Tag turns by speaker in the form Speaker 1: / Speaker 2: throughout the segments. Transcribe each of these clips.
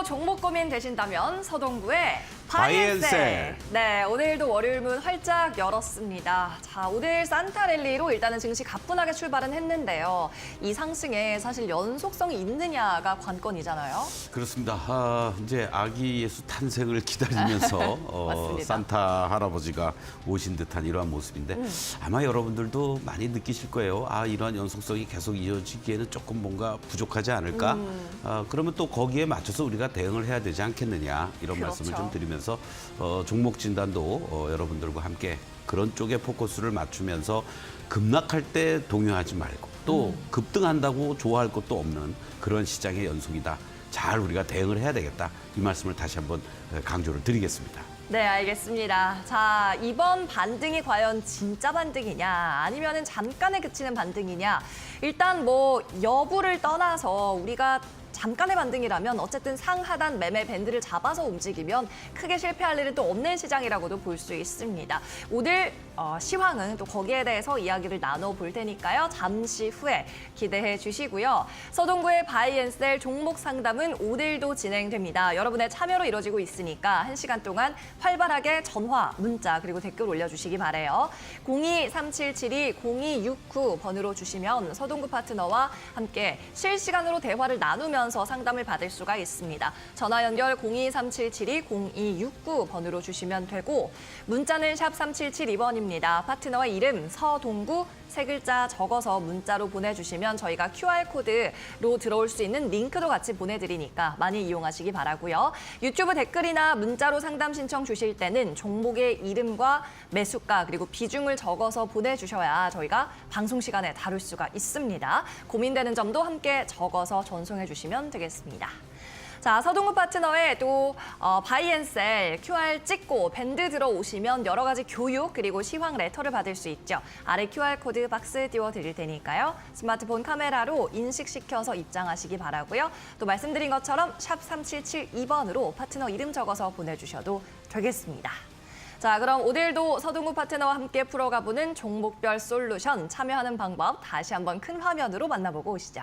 Speaker 1: 종목 고민 되신다면 서동구의
Speaker 2: 바이앤셀.
Speaker 1: 바이앤셀. 네, 오늘도 월요일 문 활짝 열었습니다. 자, 오늘 산타랠리로 일단은 증시 가뿐하게 출발은 했는데요. 이 상승에 사실 연속성이 있느냐가 관건이잖아요.
Speaker 2: 그렇습니다. 이제 아기 예수 탄생을 기다리면서
Speaker 1: 맞습니다.
Speaker 2: 산타 할아버지가 오신 듯한 이러한 모습인데 아마 여러분들도 많이 느끼실 거예요. 이러한 연속성이 계속 이어지기에는 조금 뭔가 부족하지 않을까? 그러면 또 거기에 맞춰서 우리가 대응을 해야 되지 않겠느냐 이런
Speaker 1: 그렇죠.
Speaker 2: 말씀을 좀 드리면서 종목 진단도 여러분들과 함께 그런 쪽에 포커스를 맞추면서 급락할 때 동요하지 말고 또 급등한다고 좋아할 것도 없는 그런 시장의 연속이다. 잘 우리가 대응을 해야 되겠다. 이 말씀을 다시 한번 강조를 드리겠습니다.
Speaker 1: 네, 알겠습니다. 자, 이번 반등이 과연 진짜 반등이냐 아니면은 잠깐에 그치는 반등이냐. 일단 뭐 여부를 떠나서 우리가 잠깐의 반등이라면 어쨌든 상하단 매매 밴드를 잡아서 움직이면 크게 실패할 일은 또 없는 시장이라고도 볼 수 있습니다. 오늘 시황은 또 거기에 대해서 이야기를 나눠볼 테니까요. 잠시 후에 기대해 주시고요. 서동구의 바이앤셀 종목 상담은 오늘도 진행됩니다. 여러분의 참여로 이루어지고 있으니까 1시간 동안 활발하게 전화, 문자 그리고 댓글 올려주시기 바라요. 02-3772-0269 번으로 주시면 서동구 파트너와 함께 실시간으로 대화를 나누면서 상담을 받을 수가 있습니다. 전화 연결 02-3772-0269 번으로 주시면 되고 문자는 샵 3772번입니다. 파트너의 이름 서동구 세 글자 적어서 문자로 보내주시면 저희가 QR코드로 들어올 수 있는 링크도 같이 보내드리니까 많이 이용하시기 바라고요. 유튜브 댓글이나 문자로 상담 신청 주실 때는 종목의 이름과 매수가 그리고 비중을 적어서 보내주셔야 저희가 방송 시간에 다룰 수가 있습니다. 고민되는 점도 함께 적어서 전송해 주시면 되겠습니다. 자, 서동구 파트너의 또 바이앤셀 QR 찍고 밴드 들어오시면 여러 가지 교육 그리고 시황 레터를 받을 수 있죠. 아래 QR코드 박스 띄워드릴 테니까요. 스마트폰 카메라로 인식시켜서 입장하시기 바라고요. 또 말씀드린 것처럼 샵 3772번으로 파트너 이름 적어서 보내주셔도 되겠습니다. 자, 그럼 오늘도 서동구 파트너와 함께 풀어가보는 종목별 솔루션 참여하는 방법 다시 한번 큰 화면으로 만나보고 오시죠.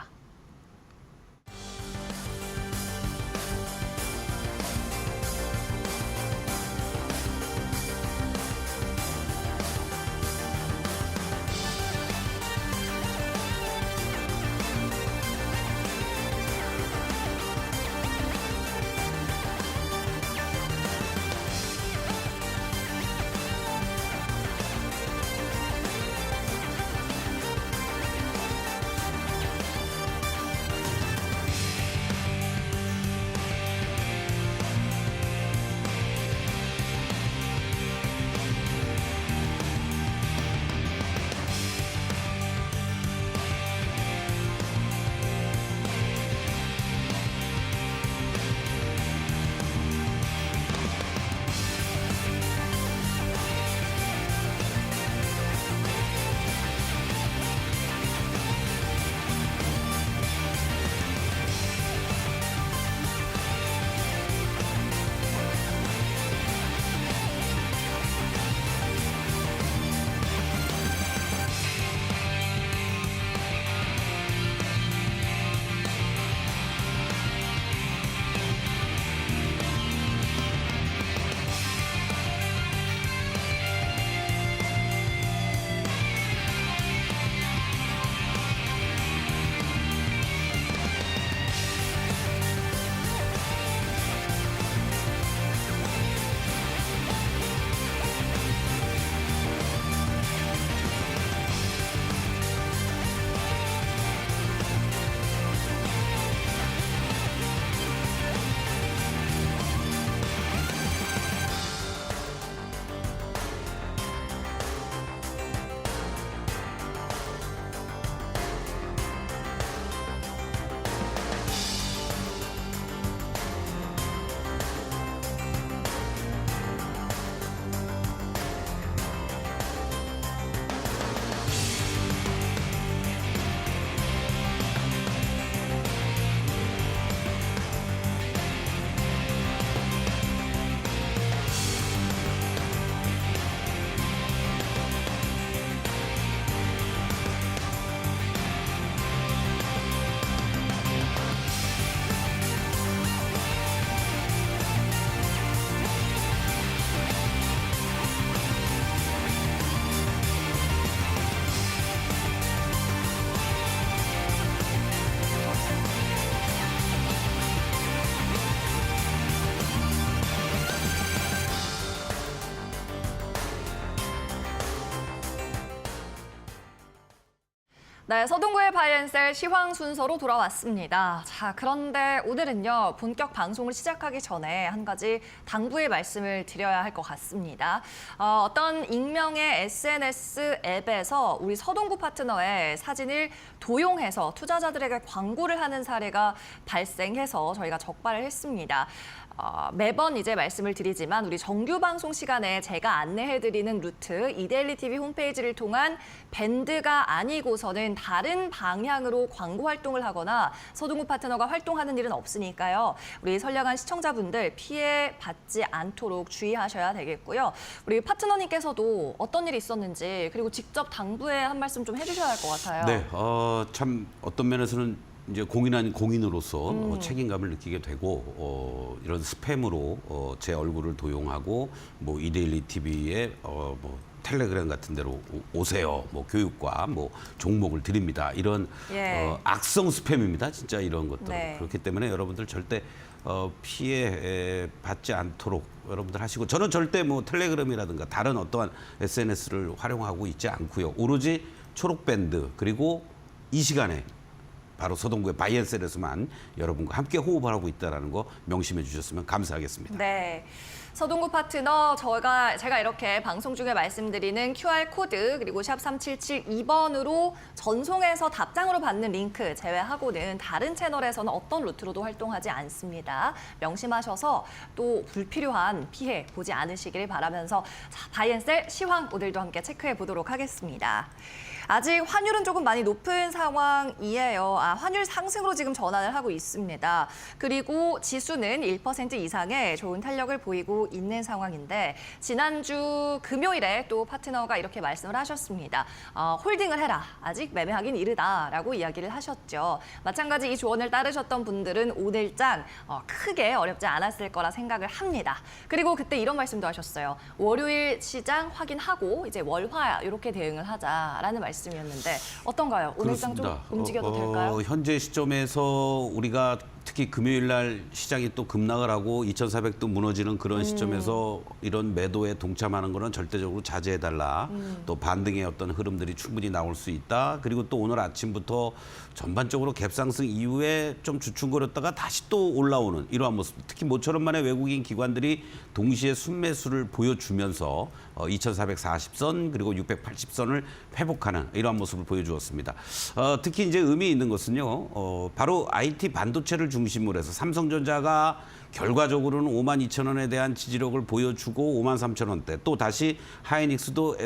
Speaker 1: 네, 서동구의 바이앤셀 시황 순서로 돌아왔습니다. 자, 그런데 오늘은요, 본격 방송을 시작하기 전에 한 가지 당부의 말씀을 드려야 할 것 같습니다. 어떤 익명의 SNS 앱에서 우리 서동구 파트너의 사진을 도용해서 투자자들에게 광고를 하는 사례가 발생해서 저희가 적발을 했습니다. 매번 이제 말씀을 드리지만 우리 정규 방송 시간에 제가 안내해드리는 루트 이데일리 TV 홈페이지를 통한 밴드가 아니고서는 다른 방향으로 광고 활동을 하거나 서동구 파트너가 활동하는 일은 없으니까요. 우리 선량한 시청자분들 피해 받지 않도록 주의하셔야 되겠고요. 우리 파트너님께서도 어떤 일이 있었는지 그리고 직접 당부에 한 말씀 좀 해주셔야 할 것 같아요.
Speaker 2: 네, 참 어떤 면에서는 이제 공인한 공인으로서 책임감을 느끼게 되고 이런 스팸으로 제 얼굴을 도용하고 뭐 이데일리 TV에 뭐 텔레그램 같은 데로 오세요. 뭐 교육과 뭐 종목을 드립니다. 이런
Speaker 1: 예.
Speaker 2: 악성 스팸입니다. 진짜 이런 것들.
Speaker 1: 네.
Speaker 2: 그렇기 때문에 여러분들 절대 피해 받지 않도록 여러분들 하시고 저는 절대 뭐 텔레그램이라든가 다른 어떠한 SNS를 활용하고 있지 않고요. 오로지 초록밴드 그리고 이 시간에 바로 서동구의 바이앤셀에서만 여러분과 함께 호흡을 하고 있다는 거 명심해 주셨으면 감사하겠습니다.
Speaker 1: 네. 서동구 파트너, 제가 이렇게 방송 중에 말씀드리는 QR코드 그리고 샵 3772번으로 전송해서 답장으로 받는 링크 제외하고는 다른 채널에서는 어떤 루트로도 활동하지 않습니다. 명심하셔서 또 불필요한 피해 보지 않으시길 바라면서 자, 바이앤셀 시황 오늘도 함께 체크해 보도록 하겠습니다. 아직 환율은 조금 많이 높은 상황이에요. 환율 상승으로 지금 전환을 하고 있습니다. 그리고 지수는 1% 이상의 좋은 탄력을 보이고 있는 상황인데 지난주 금요일에 또 파트너가 이렇게 말씀을 하셨습니다. 홀딩을 해라. 아직 매매하긴 이르다라고 이야기를 하셨죠. 마찬가지 이 조언을 따르셨던 분들은 오늘장 크게 어렵지 않았을 거라 생각을 합니다. 그리고 그때 이런 말씀도 하셨어요. 월요일 시장 확인하고 이제 월화 이렇게 대응을 하자라는 말씀이었는데 어떤가요? 오늘장 좀 움직여도 될까요?
Speaker 2: 현재 시점에서 우리가 특히 금요일 날 시장이 또 급락을 하고 2,400도 무너지는 그런 시점에서 이런 매도에 동참하는 거는 절대적으로 자제해달라. 또 반등의 어떤 흐름들이 충분히 나올 수 있다. 그리고 또 오늘 아침부터 전반적으로 갭상승 이후에 좀 주춤거렸다가 다시 또 올라오는 이러한 모습. 특히 모처럼 만에 외국인 기관들이 동시에 순매수를 보여주면서 2,440선 그리고 680선을 회복하는 이러한 모습을 보여주었습니다. 특히 이제 의미 있는 것은요. 바로 IT 반도체를 중심으로 해서 삼성전자가 결과적으로는 52,000원에 대한 지지력을 보여주고 53,000원대 또 다시 하이닉스도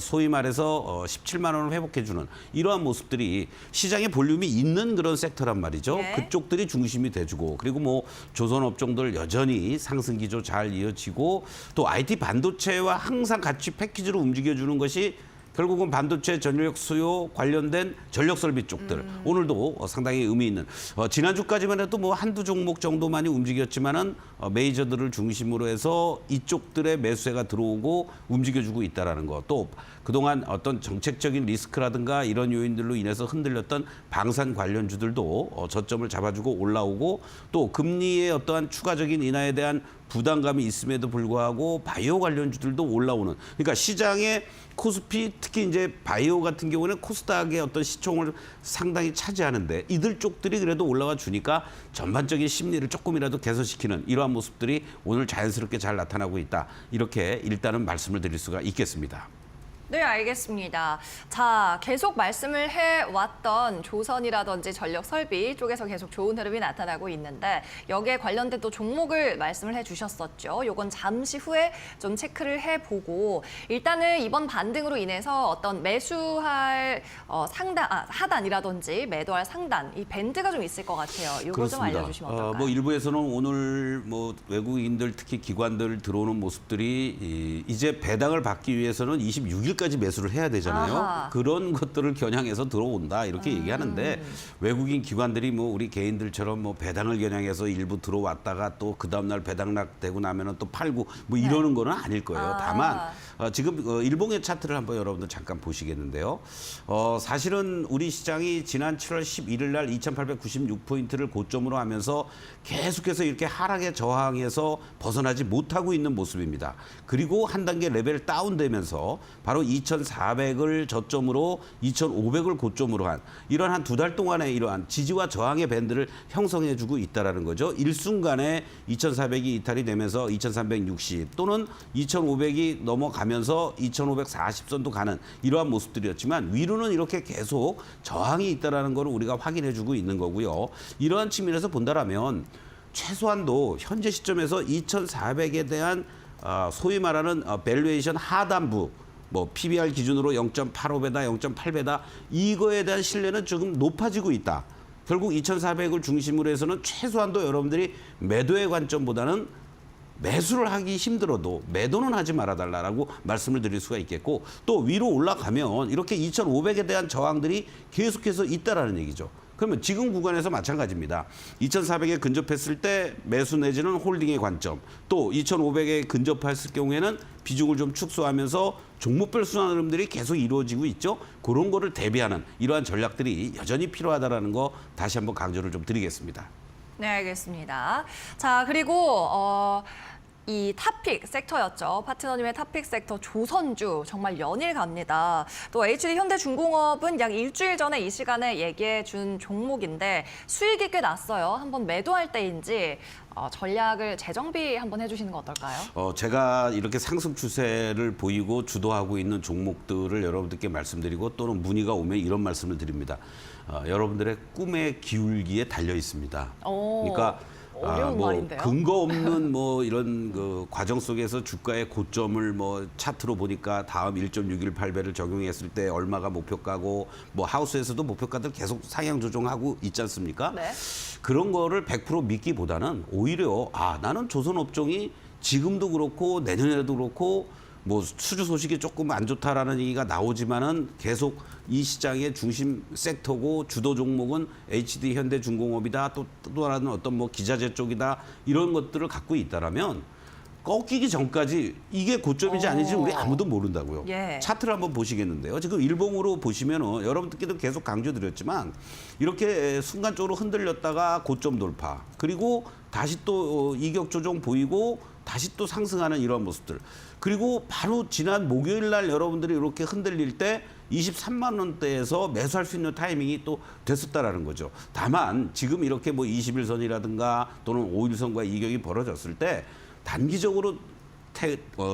Speaker 2: 소위 말해서 17만 원을 회복해주는 이러한 모습들이 시장에 볼륨이 있는 그런 섹터란 말이죠.
Speaker 1: 네.
Speaker 2: 그쪽들이 중심이 돼주고 그리고 뭐 조선업종들 여전히 상승 기조 잘 이어지고 또 IT 반도체와 항상 같이 패키지로 움직여주는 것이 결국은 반도체 전력 수요 관련된 전력 설비 쪽들 오늘도 상당히 의미 있는 지난주까지만 해도 뭐 한두 종목 정도만이 움직였지만은 메이저들을 중심으로 해서 이쪽들의 매수세가 들어오고 움직여주고 있다라는 거. 또 그동안 어떤 정책적인 리스크라든가 이런 요인들로 인해서 흔들렸던 방산 관련주들도 저점을 잡아주고 올라오고 또 금리의 어떠한 추가적인 인하에 대한 부담감이 있음에도 불구하고 바이오 관련주들도 올라오는. 그러니까 시장의 코스피 특히 이제 바이오 같은 경우는 코스닥의 어떤 시총을 상당히 차지하는데 이들 쪽들이 그래도 올라와 주니까 전반적인 심리를 조금이라도 개선시키는 이러한 모습들이 오늘 자연스럽게 잘 나타나고 있다. 이렇게 일단은 말씀을 드릴 수가 있겠습니다.
Speaker 1: 네, 알겠습니다. 자, 계속 말씀을 해왔던 조선이라든지 전력 설비 쪽에서 계속 좋은 흐름이 나타나고 있는데 여기에 관련된 또 종목을 말씀을 해주셨었죠. 요건 잠시 후에 좀 체크를 해보고 일단은 이번 반등으로 인해서 어떤 매수할 하단이라든지 매도할 상단 이 밴드가 좀 있을 것 같아요. 요거 좀 알려주시면 어떨까요?
Speaker 2: 뭐 일부에서는 오늘 뭐 외국인들 특히 기관들 들어오는 모습들이 이제 배당을 받기 위해서는 26일 까지 매수를 해야 되잖아요.
Speaker 1: 아하.
Speaker 2: 그런 것들을 겨냥해서 들어온다 이렇게 얘기하는데 외국인 기관들이 뭐 우리 개인들처럼 뭐 배당을 겨냥해서 일부 들어왔다가 또 그 다음 날 배당락 되고 나면은 또 팔고 뭐 이러는 거는 아닐 거예요. 다만 지금 일봉의 차트를 한번 여러분들 잠깐 보시겠는데요. 사실은 우리 시장이 지난 7월 11일 날 2,896포인트를 고점으로 하면서 계속해서 이렇게 하락에 저항해서 벗어나지 못하고 있는 모습입니다. 그리고 한 단계 레벨 다운되면서 바로 그러면 2,400을 저점으로 2,500을 고점으로 한 이런 한 두 달 동안의 이러한 지지와 저항의 밴드를 형성해주고 있다라는 거죠. 일순간에 2,400이 이탈이 되면서 2,360 또는 2,500이 넘어가면서 2,540선도 가는 이러한 모습들이었지만 위로는 이렇게 계속 저항이 있다라는 걸 우리가 확인해주고 있는 거고요. 이러한 측면에서 본다라면 최소한도 현재 시점에서 2,400에 대한 소위 말하는 밸류에이션 하단부 뭐 PBR 기준으로 0.85배다, 0.8배다 이거에 대한 신뢰는 조금 높아지고 있다. 결국 2,400을 중심으로 해서는 최소한도 여러분들이 매도의 관점보다는 매수를 하기 힘들어도 매도는 하지 말아달라고 말씀을 드릴 수가 있겠고 또 위로 올라가면 이렇게 2,500에 대한 저항들이 계속해서 있다라는 얘기죠. 그러면 지금 구간에서 마찬가지입니다. 2,400에 근접했을 때 매수 내지는 홀딩의 관점, 또 2,500에 근접했을 경우에는 비중을 좀 축소하면서 종목별 순환 흐름들이 계속 이루어지고 있죠. 그런 거를 대비하는 이러한 전략들이 여전히 필요하다라는 거 다시 한번 강조를 좀 드리겠습니다.
Speaker 1: 네, 알겠습니다. 자, 그리고 이 탑픽 섹터였죠. 파트너님의 탑픽 섹터 조선주 정말 연일 갑니다. 또 HD 현대중공업은 약 일주일 전에 이 시간에 얘기해 준 종목인데 수익이 꽤 났어요. 한번 매도할 때인지 전략을 재정비 한번 해주시는 거 어떨까요?
Speaker 2: 제가 이렇게 상승 추세를 보이고 주도하고 있는 종목들을 여러분들께 말씀드리고 또는 문의가 오면 이런 말씀을 드립니다. 여러분들의 꿈의 기울기에 달려 있습니다. 그러니까
Speaker 1: 어려운 말인데요.
Speaker 2: 근거 없는 뭐 이런 그 과정 속에서 주가의 고점을 뭐 차트로 보니까 다음 1.618배를 적용했을 때 얼마가 목표가고 뭐 하우스에서도 목표가들 계속 상향 조정하고 있지 않습니까?
Speaker 1: 네.
Speaker 2: 그런 거를 100% 믿기보다는 오히려 나는 조선업종이 지금도 그렇고 내년에도 그렇고 뭐 수주 소식이 조금 안 좋다라는 얘기가 나오지만은 계속 이 시장의 중심 섹터고 주도 종목은 HD 현대중공업이다 또 다른 어떤 뭐 기자재 쪽이다 이런 것들을 갖고 있다라면 꺾이기 전까지 이게 고점인지 아닌지 우리 아무도 모른다고요.
Speaker 1: 예.
Speaker 2: 차트를 한번 보시겠는데요. 지금 일봉으로 보시면은 여러분들께도 계속 강조드렸지만 이렇게 순간적으로 흔들렸다가 고점 돌파 그리고 다시 또 이격 조정 보이고 다시 또 상승하는 이런 모습들. 그리고 바로 지난 목요일 날 여러분들이 이렇게 흔들릴 때 23만 원대에서 매수할 수 있는 타이밍이 또 됐었다라는 거죠. 다만 지금 이렇게 뭐 21선이라든가 또는 5일선과 이격이 벌어졌을 때 단기적으로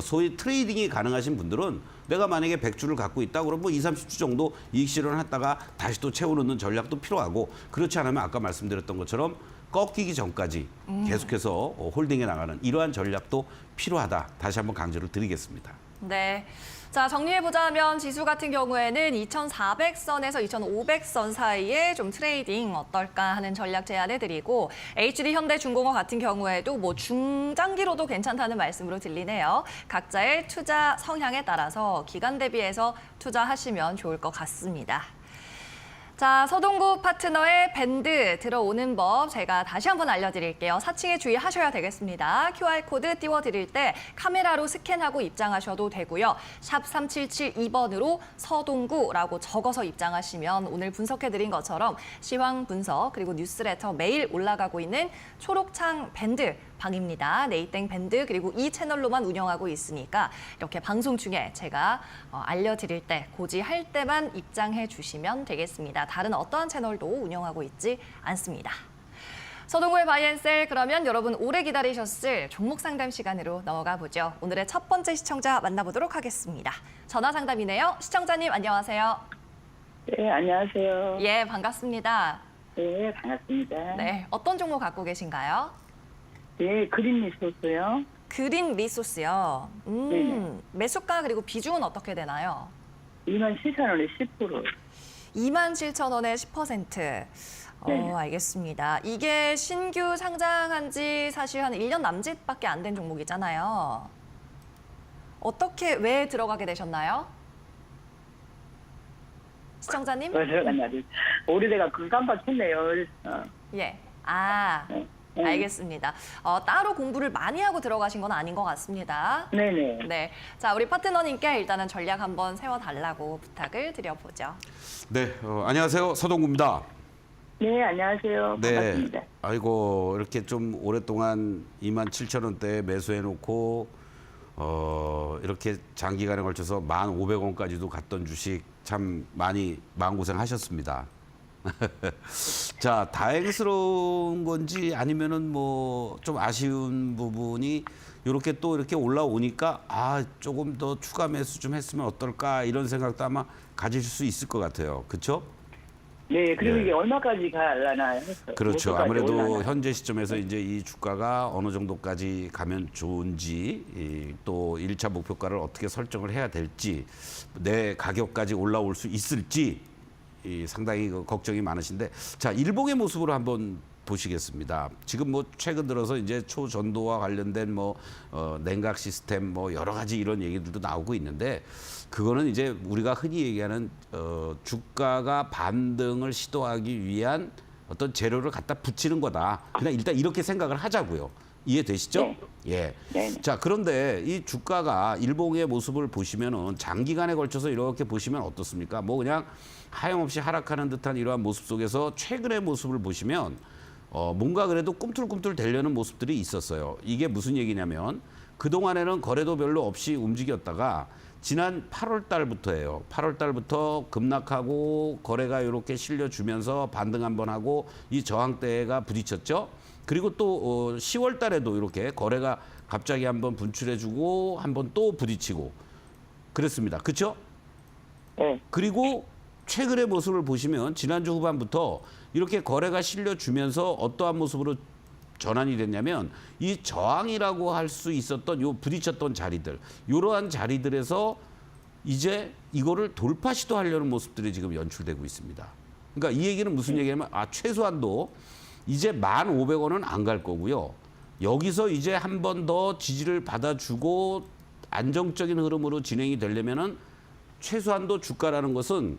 Speaker 2: 소위 트레이딩이 가능하신 분들은 내가 만약에 100주를 갖고 있다 그러면 뭐 2, 30주 정도 이익 실현했다가 다시 또 채워넣는 전략도 필요하고 그렇지 않으면 아까 말씀드렸던 것처럼 꺾이기 전까지 계속해서 홀딩해 나가는 이러한 전략도 필요하다. 다시 한번 강조를 드리겠습니다.
Speaker 1: 네. 자, 정리해보자면 지수 같은 경우에는 2,400선에서 2,500선 사이에 좀 트레이딩 어떨까 하는 전략 제안해드리고 HD 현대중공업 같은 경우에도 뭐 중장기로도 괜찮다는 말씀으로 들리네요. 각자의 투자 성향에 따라서 기간 대비해서 투자하시면 좋을 것 같습니다. 자, 서동구 파트너의 밴드 들어오는 법 제가 다시 한번 알려드릴게요. 사칭에 주의하셔야 되겠습니다. QR코드 띄워드릴 때 카메라로 스캔하고 입장하셔도 되고요. 샵 3772번으로 서동구라고 적어서 입장하시면 오늘 분석해드린 것처럼 시황 분석 그리고 뉴스레터 매일 올라가고 있는 초록창 밴드 방입니다. 네이땡 밴드 그리고 이 채널로만 운영하고 있으니까 이렇게 방송 중에 제가 알려드릴 때 고지할 때만 입장해 주시면 되겠습니다. 다른 어떠한 채널도 운영하고 있지 않습니다. 서동구의 바이앤셀 그러면 여러분 오래 기다리셨을 종목 상담 시간으로 넘어가 보죠. 오늘의 첫 번째 시청자 만나보도록 하겠습니다. 전화 상담이네요. 시청자님 안녕하세요.
Speaker 3: 네, 안녕하세요.
Speaker 1: 예, 반갑습니다.
Speaker 3: 네, 반갑습니다.
Speaker 1: 네, 어떤 종목 갖고 계신가요?
Speaker 3: 네, 그린 리소스요.
Speaker 1: 그린 리소스요.
Speaker 3: 네네.
Speaker 1: 매수가 그리고 비중은 어떻게 되나요?
Speaker 3: 27,000원에 10%.
Speaker 1: 27,000원에 10%.
Speaker 3: 네.
Speaker 1: 알겠습니다. 이게 신규 상장한 지 사실 한 1년 남짓밖에 안 된 종목이잖아요. 어떻게, 왜 들어가게 되셨나요? 시청자님?
Speaker 3: 왜 들어갔냐지. 오래돼가 그 깜빡했네요.
Speaker 1: 예.
Speaker 3: 네. 네.
Speaker 1: 알겠습니다. 따로 공부를 많이 하고 들어가신 건 아닌 것 같습니다.
Speaker 3: 네네.
Speaker 1: 네. 자, 우리 파트너님께 일단은 전략 한번 세워달라고 부탁을 드려보죠.
Speaker 2: 네, 안녕하세요. 서동구입니다.
Speaker 3: 네, 안녕하세요. 반갑습니다.
Speaker 2: 아이고 이렇게 좀 오랫동안 27,000원대에 매수해놓고 이렇게 장기간에 걸쳐서 1,500원까지도 갔던 주식 참 많이 마음고생하셨습니다. 자, 다행스러운 건지 아니면은 뭐 좀 아쉬운 부분이 이렇게 또 이렇게 올라오니까 조금 더 추가 매수 좀 했으면 어떨까 이런 생각도 아마 가질 수 있을 것 같아요. 그렇죠?
Speaker 3: 네, 그리고
Speaker 2: 네.
Speaker 3: 이게 얼마까지 가려나 했어요.
Speaker 2: 그렇죠.
Speaker 3: 어디까지
Speaker 2: 아무래도
Speaker 3: 올라나.
Speaker 2: 현재 시점에서 이제 이 주가가 어느 정도까지 가면 좋은지 또 1차 목표가를 어떻게 설정을 해야 될지 내 가격까지 올라올 수 있을지 상당히 걱정이 많으신데 자, 일봉의 모습으로 한번 보시겠습니다. 지금 뭐 최근 들어서 이제 초전도와 관련된 뭐 냉각 시스템 뭐 여러 가지 이런 얘기들도 나오고 있는데 그거는 이제 우리가 흔히 얘기하는 주가가 반등을 시도하기 위한 어떤 재료를 갖다 붙이는 거다. 그냥 일단 이렇게 생각을 하자고요. 이해되시죠?
Speaker 3: 네.
Speaker 2: 예.
Speaker 3: 네.
Speaker 2: 자, 그런데 이 주가가 일봉의 모습을 보시면은 장기간에 걸쳐서 이렇게 보시면 어떻습니까? 뭐 그냥 하염없이 하락하는 듯한 이러한 모습 속에서 최근의 모습을 보시면 뭔가 그래도 꿈틀꿈틀 되려는 모습들이 있었어요. 이게 무슨 얘기냐면 그동안에는 거래도 별로 없이 움직였다가 지난 8월 달부터예요. 8월 달부터 급락하고 거래가 이렇게 실려주면서 반등 한번 하고 이 저항대가 부딪혔죠. 그리고 또 10월 달에도 이렇게 거래가 갑자기 한번 분출해주고 한번 또 부딪히고 그랬습니다. 그렇죠?
Speaker 3: 네.
Speaker 2: 그리고 최근의 모습을 보시면 지난주 후반부터 이렇게 거래가 실려주면서 어떠한 모습으로 전환이 됐냐면 이 저항이라고 할 수 있었던 요 부딪혔던 자리들 이러한 자리들에서 이제 이거를 돌파 시도하려는 모습들이 지금 연출되고 있습니다. 그러니까 이 얘기는 무슨 얘기냐면 최소한도 이제 1,500원은 안 갈 거고요. 여기서 이제 한 번 더 지지를 받아주고 안정적인 흐름으로 진행이 되려면은 최소한도 주가라는 것은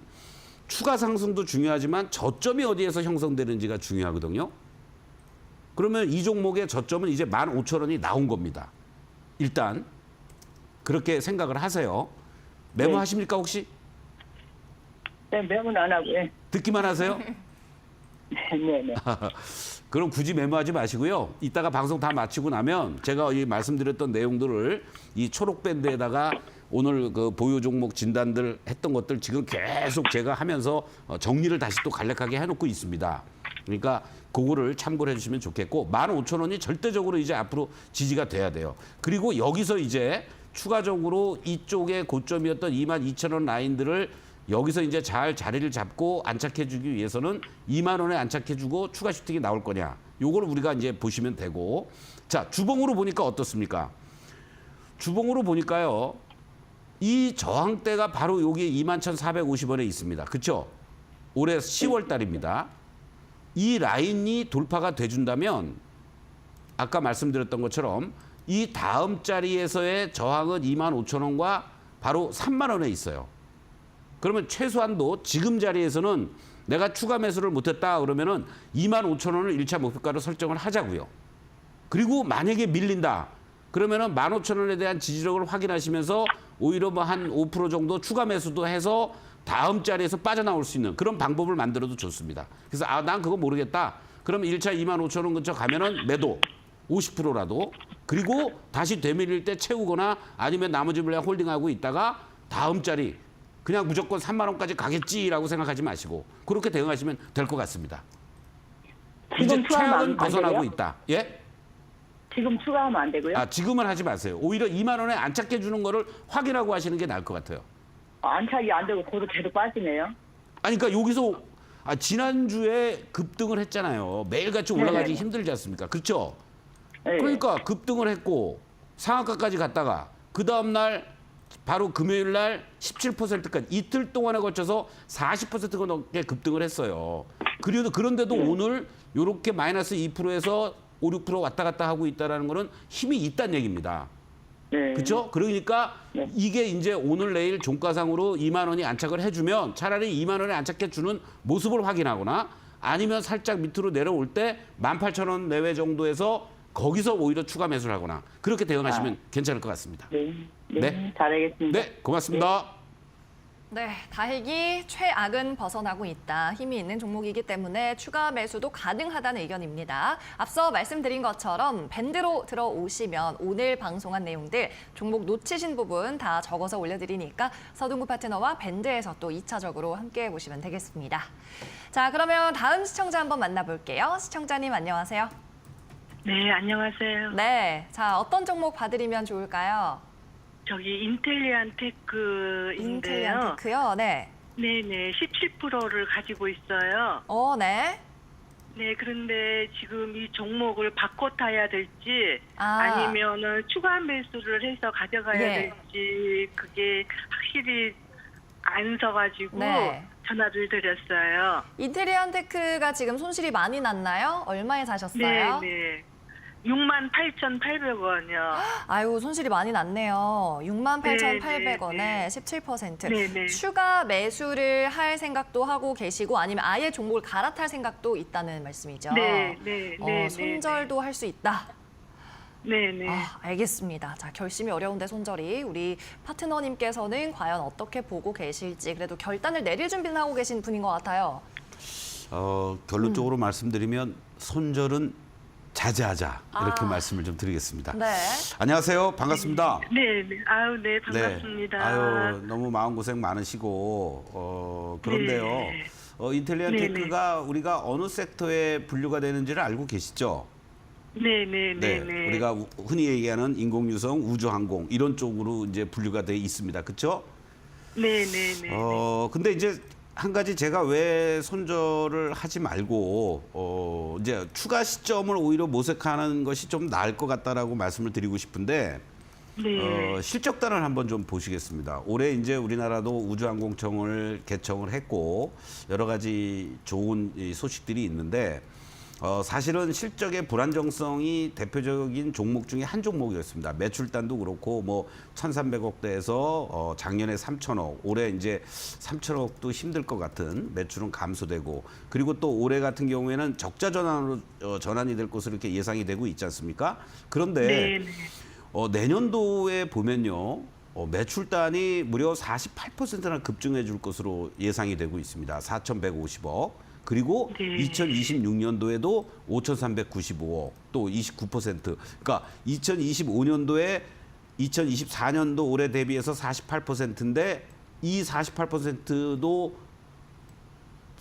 Speaker 2: 추가 상승도 중요하지만 저점이 어디에서 형성되는지가 중요하거든요. 그러면 이 종목의 저점은 이제 15,000원이 나온 겁니다. 일단 그렇게 생각을 하세요. 메모하십니까 혹시?
Speaker 3: 네, 매문 안 하고, 예.
Speaker 2: 듣기만 하세요?
Speaker 3: 네.
Speaker 2: 그럼 굳이 메모하지 마시고요. 이따가 방송 다 마치고 나면 제가 이 말씀드렸던 내용들을 이 초록 밴드에다가 오늘 그 보유 종목 진단들 했던 것들 지금 계속 제가 하면서 정리를 다시 또 간략하게 해놓고 있습니다. 그러니까 그거를 참고를 해주시면 좋겠고 15,000원이 절대적으로 이제 앞으로 지지가 돼야 돼요. 그리고 여기서 이제 추가적으로 이쪽에 고점이었던 22,000원 라인들을 여기서 이제 잘 자리를 잡고 안착해주기 위해서는 2만 원에 안착해주고 추가 슈팅이 나올 거냐. 요걸 우리가 이제 보시면 되고. 자, 주봉으로 보니까 어떻습니까? 주봉으로 보니까요. 이 저항대가 바로 여기 21,450원에 있습니다. 그렇죠? 올해 10월 달입니다. 이 라인이 돌파가 돼준다면 아까 말씀드렸던 것처럼 이 다음 자리에서의 저항은 25,000원과 바로 3만 원에 있어요. 그러면 최소한도 지금 자리에서는 내가 추가 매수를 못했다 그러면은 25,000원을 1차 목표가로 설정을 하자고요. 그리고 만약에 밀린다 그러면은 15,000원에 대한 지지력을 확인하시면서 오히려 뭐 한 5% 정도 추가 매수도 해서 다음 자리에서 빠져나올 수 있는 그런 방법을 만들어도 좋습니다. 그래서 난 그거 모르겠다. 그럼 1차 25,000원 근처 가면은 매도 50%라도 그리고 다시 되밀릴 때 채우거나 아니면 나머지 물량 홀딩하고 있다가 다음 자리 그냥 무조건 3만 원까지 가겠지라고 생각하지 마시고 그렇게 대응하시면 될 것 같습니다. 이제
Speaker 3: 지금 추가하면
Speaker 2: 최악은
Speaker 3: 안
Speaker 2: 벗어나고
Speaker 3: 돼요?
Speaker 2: 있다. 예?
Speaker 3: 지금 추가하면 안 되고요?
Speaker 2: 지금은 하지 마세요. 오히려 2만 원에 안착해 주는 거를 확인하고 하시는 게 나을 것 같아요.
Speaker 3: 안착이 안 되고 거기서 계속 빠지네요.
Speaker 2: 아니 그러니까 여기서 지난주에 급등을 했잖아요. 매일같이 올라가기
Speaker 3: 네네.
Speaker 2: 힘들지 않습니까? 그렇죠?
Speaker 3: 네.
Speaker 2: 그러니까 급등을 했고 상한가까지 갔다가 그 다음 날 바로 금요일 날 17%까지 이틀 동안에 걸쳐서 40%가 넘게 급등을 했어요. 그런데도 오늘 이렇게 마이너스 2%에서 5, 6% 왔다 갔다 하고 있다는 거는 힘이 있다는 얘기입니다.
Speaker 3: 네.
Speaker 2: 그렇죠? 그러니까
Speaker 3: 네.
Speaker 2: 이게 이제 오늘 내일 종가상으로 2만 원이 안착을 해주면 차라리 2만 원에 안착해주는 모습을 확인하거나 아니면 살짝 밑으로 내려올 때 18,000원 내외 정도에서 거기서 오히려 추가 매수를 하거나 그렇게 대응하시면 괜찮을 것 같습니다.
Speaker 3: 네.
Speaker 2: 네.
Speaker 3: 잘 알겠습니다.
Speaker 2: 네, 고맙습니다.
Speaker 1: 네, 다행히 최악은 벗어나고 있다. 힘이 있는 종목이기 때문에 추가 매수도 가능하다는 의견입니다. 앞서 말씀드린 것처럼 밴드로 들어오시면 오늘 방송한 내용들 종목 놓치신 부분 다 적어서 올려드리니까 서동구 파트너와 밴드에서 또 2차적으로 함께해 보시면 되겠습니다. 자, 그러면 다음 시청자 한번 만나볼게요. 시청자님 안녕하세요.
Speaker 4: 네, 안녕하세요.
Speaker 1: 네, 자 어떤 종목 봐드리면 좋을까요?
Speaker 4: 저기 인텔리안 테크인데요.
Speaker 1: 인텔리안 테크요. 네.
Speaker 4: 네네, 17%를 가지고 있어요.
Speaker 1: 네.
Speaker 4: 네, 그런데 지금 이 종목을 바꿔 타야 될지
Speaker 1: 아.
Speaker 4: 아니면은 추가 매수를 해서 가져가야
Speaker 1: 예.
Speaker 4: 될지 그게 확실히 안 서가지고
Speaker 1: 네.
Speaker 4: 전화를 드렸어요.
Speaker 1: 인테리안 테크가 지금 손실이 많이 났나요? 얼마에 사셨어요?
Speaker 4: 네네. 68,800원이요.
Speaker 1: 아유, 손실이 많이 났네요. 68,800원에
Speaker 4: 네,
Speaker 1: 17%.
Speaker 4: 네네.
Speaker 1: 추가 매수를 할 생각도 하고 계시고 아니면 아예 종목을 갈아탈 생각도 있다는 말씀이죠.
Speaker 4: 네, 네, 네.
Speaker 1: 손절도 할 수 있다.
Speaker 4: 네네.
Speaker 1: 알겠습니다. 자, 결심이 어려운데 손절이 우리 파트너님께서는 과연 어떻게 보고 계실지 그래도 결단을 내릴 준비는 하고 계신 분인 것 같아요.
Speaker 2: 결론적으로 말씀드리면 손절은 자제하자 이렇게
Speaker 1: 아.
Speaker 2: 말씀을 좀 드리겠습니다.
Speaker 1: 네.
Speaker 2: 안녕하세요. 반갑습니다.
Speaker 4: 네, 네. 아유, 네, 반갑습니다.
Speaker 2: 네. 아유, 너무 마음고생 많으시고 그런데요.
Speaker 4: 네.
Speaker 2: 인텔리안
Speaker 4: 네,
Speaker 2: 테크가 우리가 어느 섹터에 분류가 되는지를 알고 계시죠?
Speaker 4: 네, 네, 네, 네.
Speaker 2: 우리가 흔히 얘기하는 인공유성, 우주항공 이런 쪽으로 이제 분류가 돼 있습니다. 그렇죠?
Speaker 4: 네, 네, 네.
Speaker 2: 근데 이제 한 가지 제가 왜 손절을 하지 말고 이제 추가 시점을 오히려 모색하는 것이 좀 나을 것 같다라고 말씀을 드리고 싶은데
Speaker 4: 네.
Speaker 2: 실적단을 한번 좀 보시겠습니다. 올해 이제 우리나라도 우주항공청을 개청을 했고 여러 가지 좋은 이 소식들이 있는데 사실은 실적의 불안정성이 대표적인 종목 중에 한 종목이었습니다. 매출단도 그렇고 뭐 1,300억대에서 작년에 3,000억, 올해 이제 3,000억도 힘들 것 같은 매출은 감소되고 그리고 또 올해 같은 경우에는 적자 전환으로 전환이 될 것으로 이렇게 예상이 되고 있지 않습니까? 그런데
Speaker 4: 네, 네.
Speaker 2: 내년도에 보면요. 매출단이 무려 48%나 급증해 줄 것으로 예상이 되고 있습니다. 4,150억. 그리고
Speaker 4: 네.
Speaker 2: 2026년도에도 5,395억, 또 29%. 그러니까 2025년도에 2024년도 올해 대비해서 48%인데 이 48%도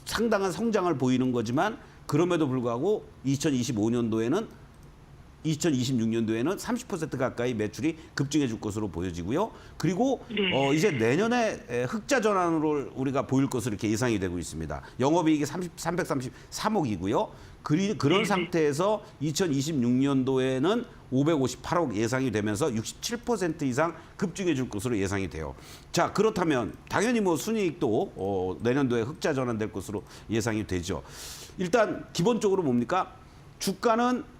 Speaker 2: 상당한 성장을 보이는 거지만 그럼에도 불구하고 2026년도에는 30% 가까이 매출이 급증해 줄 것으로 보여지고요. 그리고
Speaker 4: 네.
Speaker 2: 이제 내년에 흑자 전환으로 우리가 보일 것으로 이렇게 예상이 되고 있습니다. 영업이익이 333억이고요. 그런 상태에서 2026년도에는 558억 예상이 되면서 67% 이상 급증해 줄 것으로 예상이 돼요. 자, 그렇다면 당연히 뭐 순이익도 내년도에 흑자 전환될 것으로 예상이 되죠. 일단 기본적으로 뭡니까? 주가는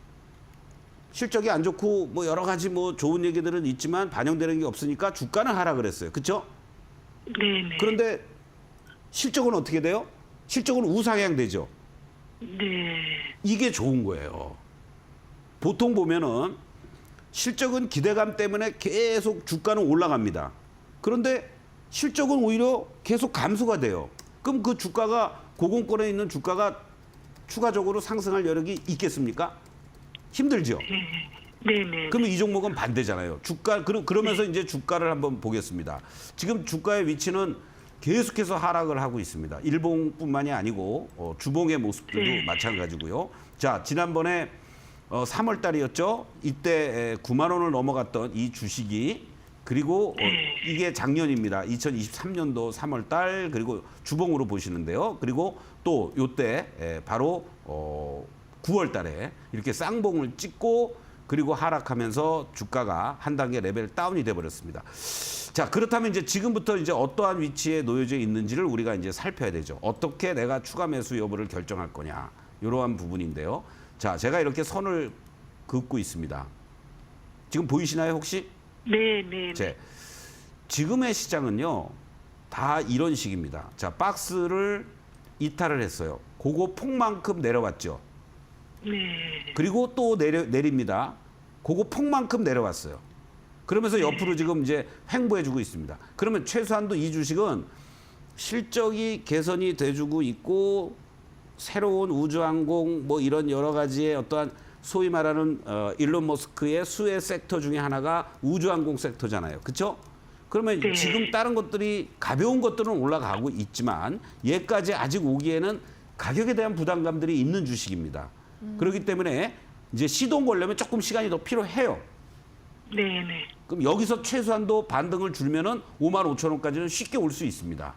Speaker 2: 실적이 안 좋고 뭐 여러 가지 뭐 좋은 얘기들은 있지만 반영되는 게 없으니까 주가는 하락을 했어요. 그렇죠?
Speaker 4: 네, 네.
Speaker 2: 그런데 실적은 어떻게 돼요? 실적은 우상향되죠.
Speaker 4: 네.
Speaker 2: 이게 좋은 거예요. 보통 보면은 실적은 기대감 때문에 계속 주가는 올라갑니다. 그런데 실적은 오히려 계속 감소가 돼요. 그럼 그 주가가 고공권에 있는 주가가 추가적으로 상승할 여력이 있겠습니까? 힘들죠.
Speaker 4: 네, 네.
Speaker 2: 그러면 이 종목은 반대잖아요. 그러면서 이제 주가를 한번 보겠습니다. 지금 주가의 위치는 계속해서 하락을 하고 있습니다. 일봉뿐만이 아니고 주봉의 모습들도
Speaker 4: 네.
Speaker 2: 마찬가지고요. 자, 지난번에 3월 달이었죠. 이때 9만 원을 넘어갔던 이 주식이 그리고 이게 작년입니다. 2023년도 3월 달 그리고 주봉으로 보시는데요. 그리고 또 요때 바로 9월 달에 이렇게 쌍봉을 찍고 그리고 하락하면서 주가가 한 단계 레벨 다운이 돼 버렸습니다. 자, 그렇다면 이제 지금부터 이제 어떠한 위치에 놓여져 있는지를 우리가 이제 살펴야 되죠. 어떻게 내가 추가 매수 여부를 결정할 거냐. 이러한 부분인데요. 자, 제가 이렇게 선을 긋고 있습니다. 지금 보이시나요, 혹시?
Speaker 4: 네, 네.
Speaker 2: 네. 지금의 시장은요. 다 이런 식입니다. 자, 박스를 이탈을 했어요. 그거 폭만큼 내려왔죠.
Speaker 4: 네.
Speaker 2: 그리고 또 내립니다. 그거 폭만큼 내려왔어요. 그러면서 옆으로 지금 이제 횡보해주고 있습니다. 그러면 최소한도 이 주식은 실적이 개선이 돼주고 있고 새로운 우주항공 뭐 이런 여러 가지의 어떠한 소위 말하는 일론 머스크의 수혜 섹터 중에 하나가 우주항공 섹터잖아요. 그렇죠? 그러면
Speaker 4: 네.
Speaker 2: 지금 다른 것들이 가벼운 것들은 올라가고 있지만 얘까지 아직 오기에는 가격에 대한 부담감들이 있는 주식입니다. 그렇기 때문에 이제 시동 걸려면 조금 시간이 더 필요해요.
Speaker 4: 네네.
Speaker 2: 그럼 여기서 최소한도 반등을 줄면은 55,000원까지는 쉽게 올 수 있습니다.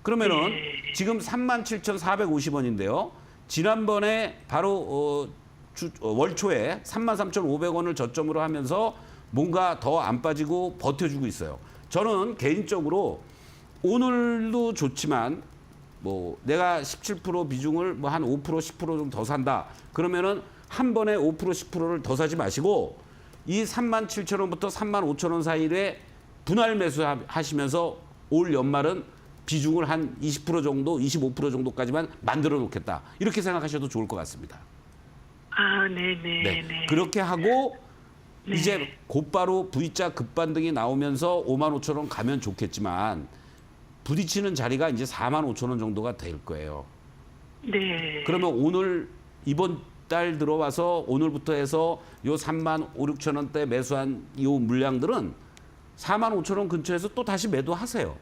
Speaker 2: 그러면은 지금 37,450원인데요. 지난번에 바로 월 초에 33,500원을 저점으로 하면서 뭔가 더 안 빠지고 버텨주고 있어요. 저는 개인적으로 오늘도 좋지만 뭐 내가 17% 비중을 뭐 한 5% 10% 좀 더 산다. 그러면은 한 번에 5% 10%를 더 사지 마시고 이 37,000원부터 35,000원 사이에 분할 매수하시면서 올 연말은 비중을 한 20% 정도, 25% 정도까지만 만들어 놓겠다. 이렇게 생각하셔도 좋을 것 같습니다.
Speaker 4: 아, 네네.
Speaker 2: 네. 그렇게 하고
Speaker 4: 네.
Speaker 2: 이제 곧바로 V자 급반등이 나오면서 55,000원 가면 좋겠지만 부딪히는 자리가 이제 45,000원 정도가 될 거예요.
Speaker 4: 네.
Speaker 2: 그러면 오늘 이번 달 들어와서 오늘부터 해서 요 35,000-36,000원대 매수한 이 물량들은 45,000원 근처에서 또 다시 매도하세요.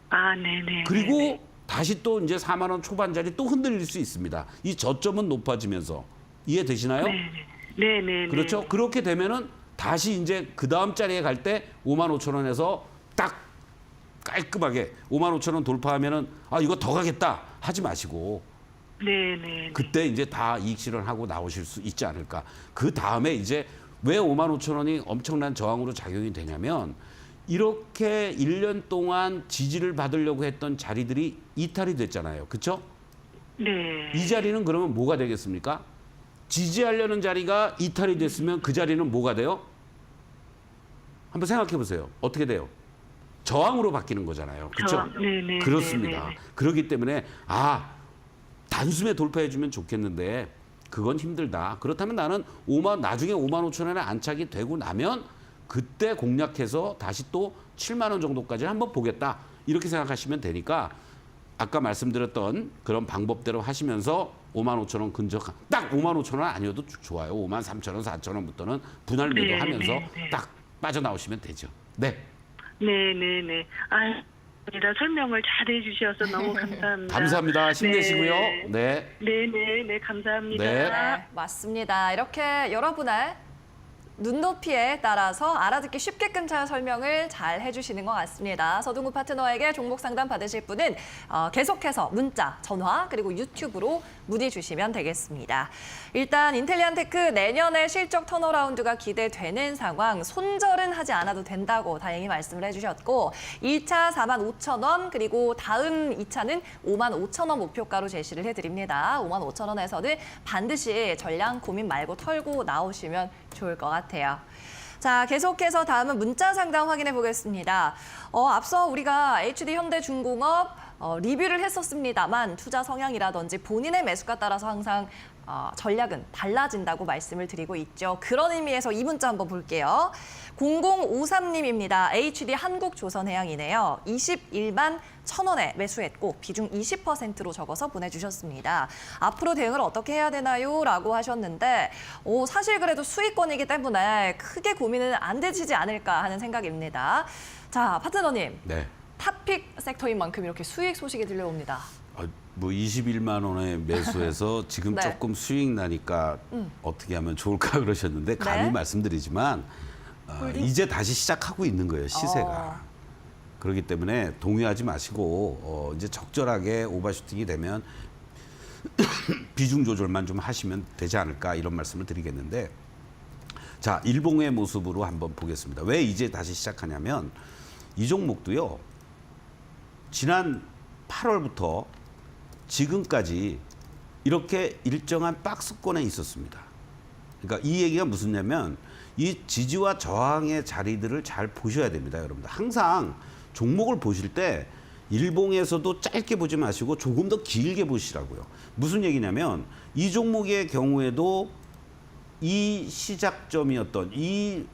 Speaker 4: 아, 네네.
Speaker 2: 그리고
Speaker 4: 네네.
Speaker 2: 다시 또 이제 4만 원 초반짜리 또 흔들릴 수 있습니다. 이 저점은 높아지면서 이해되시나요?
Speaker 4: 네네.
Speaker 2: 그렇죠? 그렇게 되면은 다시 이제 그 다음 자리에 갈 때 55,000원에서 딱 깔끔하게 55,000원 돌파하면은 아 이거 더 가겠다 하지 마시고
Speaker 4: 네네.
Speaker 2: 그때 이제 다 이익 실현하고 나오실 수 있지 않을까. 그 다음에 이제 왜 55,000원이 엄청난 저항으로 작용이 되냐면 이렇게 1년 동안 지지를 받으려고 했던 자리들이 이탈이 됐잖아요. 그렇죠?
Speaker 4: 네.
Speaker 2: 이 자리는 그러면 뭐가 되겠습니까? 지지하려는 자리가 이탈이 됐으면 그 자리는 뭐가 돼요? 한번 생각해 보세요. 어떻게 돼요? 저항으로 바뀌는 거잖아요. 그렇죠?
Speaker 4: 네네.
Speaker 2: 그렇습니다.
Speaker 4: 네네.
Speaker 2: 그렇기 때문에 단숨에 돌파해 주면 좋겠는데 그건 힘들다. 그렇다면 나는 나중에 55,000원에 안착이 되고 나면 그때 공략해서 다시 또 7만 원 정도까지 한번 보겠다. 이렇게 생각하시면 되니까 아까 말씀드렸던 그런 방법대로 하시면서 55,000원 근처 딱 55,000원 아니어도 좋아요. 53,000원, 4,000원부터는 분할 매도하면서 딱 빠져나오시면 되죠. 네.
Speaker 4: 네네네. 아닙니다. 설명을 잘 해주셔서 너무 감사합니다.
Speaker 2: 감사합니다. 힘내시고요.
Speaker 4: 네.
Speaker 2: 네.
Speaker 4: 네네네. 감사합니다.
Speaker 2: 네.
Speaker 1: 네, 맞습니다. 이렇게 여러분의 눈높이에 따라서 알아듣기 쉽게끔 잘 설명을 잘 해주시는 것 같습니다. 서동구 파트너에게 종목 상담 받으실 분은 계속해서 문자, 전화, 그리고 유튜브로 문의 주시면 되겠습니다. 일단 인텔리안테크 내년에 실적 턴어라운드가 기대되는 상황, 손절은 하지 않아도 된다고 다행히 말씀을 해주셨고 1차 45,000원, 그리고 다음 2차는 55,000원 목표가로 제시를 해드립니다. 55,000원에서는 반드시 전량 고민 말고 털고 나오시면 좋을 것 같아요. 자, 계속해서 다음은 문자 상담 확인해 보겠습니다. 앞서 우리가 HD현대중공업 리뷰를 했었습니다만 투자 성향이라든지 본인의 매수가 따라서 항상 전략은 달라진다고 말씀을 드리고 있죠. 그런 의미에서 이 문자 한번 볼게요. 0053님입니다. HD 한국조선해양이네요. 21만 1,000원에 매수했고 비중 20%로 적어서 보내주셨습니다. 앞으로 대응을 어떻게 해야 되나요? 라고 하셨는데 사실 그래도 수익권이기 때문에 크게 고민은 안 되시지 않을까 하는 생각입니다. 자, 파트너님.
Speaker 2: 네.
Speaker 1: 탑픽 섹터인 만큼 이렇게 수익 소식이 들려옵니다.
Speaker 2: 뭐 21만 원에 매수해서 지금
Speaker 1: 네.
Speaker 2: 조금 수익 나니까 어떻게 하면 좋을까 그러셨는데 감히
Speaker 1: 네.
Speaker 2: 말씀드리지만 이제 다시 시작하고 있는 거예요, 시세가. 그렇기 때문에 동요하지 마시고 이제 적절하게 오버슈팅이 되면 비중 조절만 좀 하시면 되지 않을까 이런 말씀을 드리겠는데 자, 일봉의 모습으로 한번 보겠습니다. 왜 이제 다시 시작하냐면 이 종목도요. 지난 8월부터 지금까지 이렇게 일정한 박스권에 있었습니다. 그러니까 이 얘기가 무슨냐면 이 지지와 저항의 자리들을 잘 보셔야 됩니다, 여러분들. 항상 종목을 보실 때 일봉에서도 짧게 보지 마시고 조금 더 길게 보시라고요. 무슨 얘기냐면 이 종목의 경우에도 이 시작점이었던 이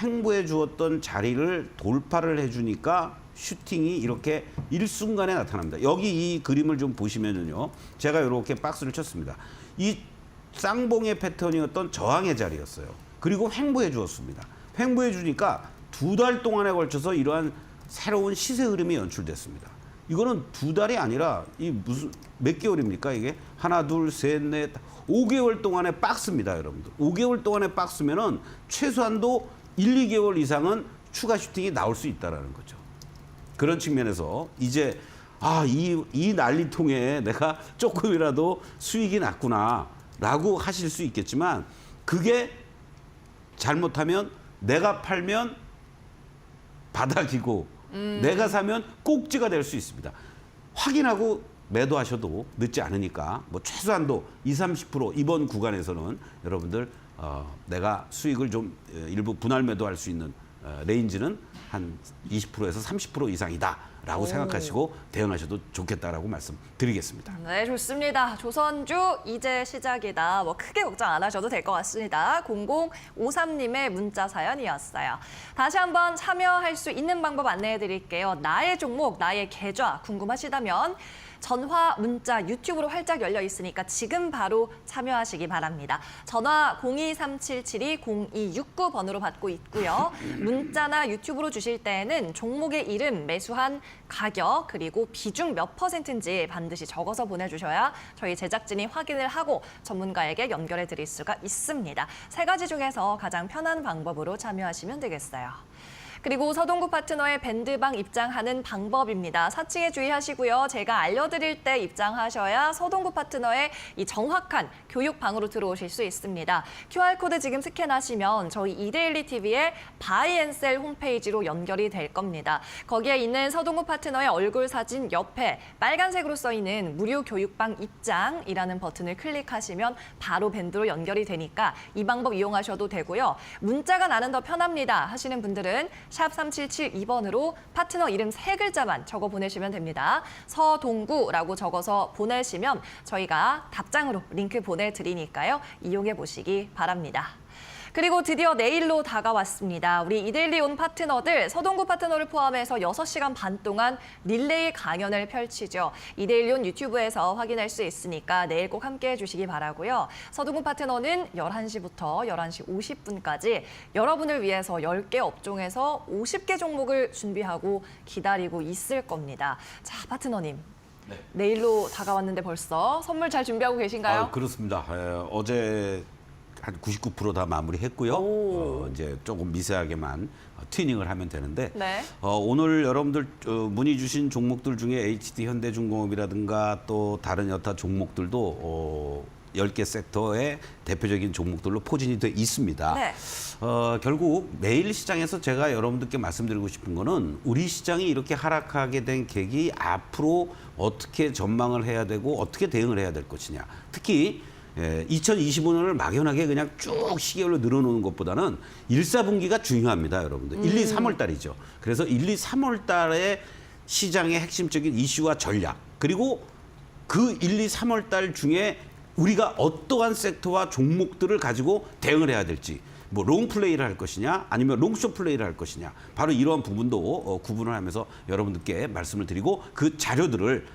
Speaker 2: 횡보해 주었던 자리를 돌파를 해주니까 슈팅이 이렇게 일순간에 나타납니다. 여기 이 그림을 좀 보시면은요. 제가 이렇게 박스를 쳤습니다. 이 쌍봉의 패턴이었던 저항의 자리였어요. 그리고 횡보해 주었습니다. 횡보해 주니까 2달 동안에 걸쳐서 이러한 새로운 시세 흐름이 연출됐습니다. 이거는 2달이 아니라 이 무슨 몇 개월입니까 이게? 하나, 둘, 셋, 넷, 5개월 동안의 박스입니다, 여러분들. 5개월 동안의 박스면은 최소한도 1, 2개월 이상은 추가 슈팅이 나올 수 있다라는 거죠. 그런 측면에서 이제 이 난리통에 내가 조금이라도 수익이 났구나라고 하실 수 있겠지만 그게 잘못하면 내가 팔면 바닥이고 내가 사면 꼭지가 될 수 있습니다. 확인하고 매도하셔도 늦지 않으니까 뭐 최소한도 20, 30% 이번 구간에서는 여러분들 내가 수익을 좀 일부 분할 매도할 수 있는 레인지는 한 20%에서 30% 이상이다라고 생각하시고 대응하셔도 좋겠다라고 말씀드리겠습니다.
Speaker 1: 네, 좋습니다. 조선주 이제 시작이다. 뭐 크게 걱정 안 하셔도 될 것 같습니다. 0053님의 문자 사연이었어요. 다시 한번 참여할 수 있는 방법 안내해 드릴게요. 나의 종목, 나의 계좌 궁금하시다면 전화, 문자, 유튜브로 활짝 열려 있으니까 지금 바로 참여하시기 바랍니다. 전화 0237720269번으로 받고 있고요. 문자나 유튜브로 주실 때에는 종목의 이름, 매수한 가격, 그리고 비중 몇 %인지 반드시 적어서 보내주셔야 저희 제작진이 확인을 하고 전문가에게 연결해 드릴 수가 있습니다. 3가지 중에서 가장 편한 방법으로 참여하시면 되겠어요. 그리고 서동구 파트너의 밴드방 입장하는 방법입니다. 사칭에 주의하시고요. 제가 알려드릴 때 입장하셔야 서동구 파트너의 이 정확한 교육방으로 들어오실 수 있습니다. QR코드 지금 스캔하시면 저희 이데일리 TV의 바이앤셀 홈페이지로 연결이 될 겁니다. 거기에 있는 서동구 파트너의 얼굴 사진 옆에 빨간색으로 써 있는 무료 교육방 입장이라는 버튼을 클릭하시면 바로 밴드로 연결이 되니까 이 방법 이용하셔도 되고요. 문자가 나는 더 편합니다 하시는 분들은 샵 3772번으로 파트너 이름 3글자만 적어 보내시면 됩니다. 서동구라고 적어서 보내시면 저희가 답장으로 링크 보내드리니까요. 이용해 보시기 바랍니다. 그리고 드디어 내일로 다가왔습니다. 우리 이데일리 온 파트너들, 서동구 파트너를 포함해서 6시간 반 동안 릴레이 강연을 펼치죠. 이데일리 온 유튜브에서 확인할 수 있으니까 내일 꼭 함께해 주시기 바라고요. 서동구 파트너는 11시부터 11시 50분까지 여러분을 위해서 10개 업종에서 50개 종목을 준비하고 기다리고 있을 겁니다. 자, 파트너님. 네. 내일로 다가왔는데 벌써 선물 잘 준비하고 계신가요?
Speaker 2: 그렇습니다. 어제 한 99% 다 마무리했고요. 이제 조금 미세하게만 튜닝을 하면 되는데
Speaker 1: 네.
Speaker 2: 오늘 여러분들 문의 주신 종목들 중에 HD 현대중공업이라든가 또 다른 여타 종목들도 10개 섹터의 대표적인 종목들로 포진이 돼 있습니다.
Speaker 1: 네.
Speaker 2: 결국 내일 시장에서 제가 여러분들께 말씀드리고 싶은 거는 우리 시장이 이렇게 하락하게 된 계기 앞으로 어떻게 전망을 해야 되고 어떻게 대응을 해야 될 것이냐. 특히 2025년을 막연하게 그냥 쭉 시계열로 늘어놓는 것보다는 1, 4분기가 중요합니다, 여러분들. 1, 2, 3월 달이죠. 그래서 1, 2, 3월 달에 시장의 핵심적인 이슈와 전략, 그리고 그 1, 2, 3월 달 중에 우리가 어떠한 섹터와 종목들을 가지고 대응을 해야 될지, 뭐 롱플레이를 할 것이냐 아니면 롱숏 플레이를 할 것이냐, 바로 이러한 부분도 구분을 하면서 여러분들께 말씀을 드리고 그 자료들을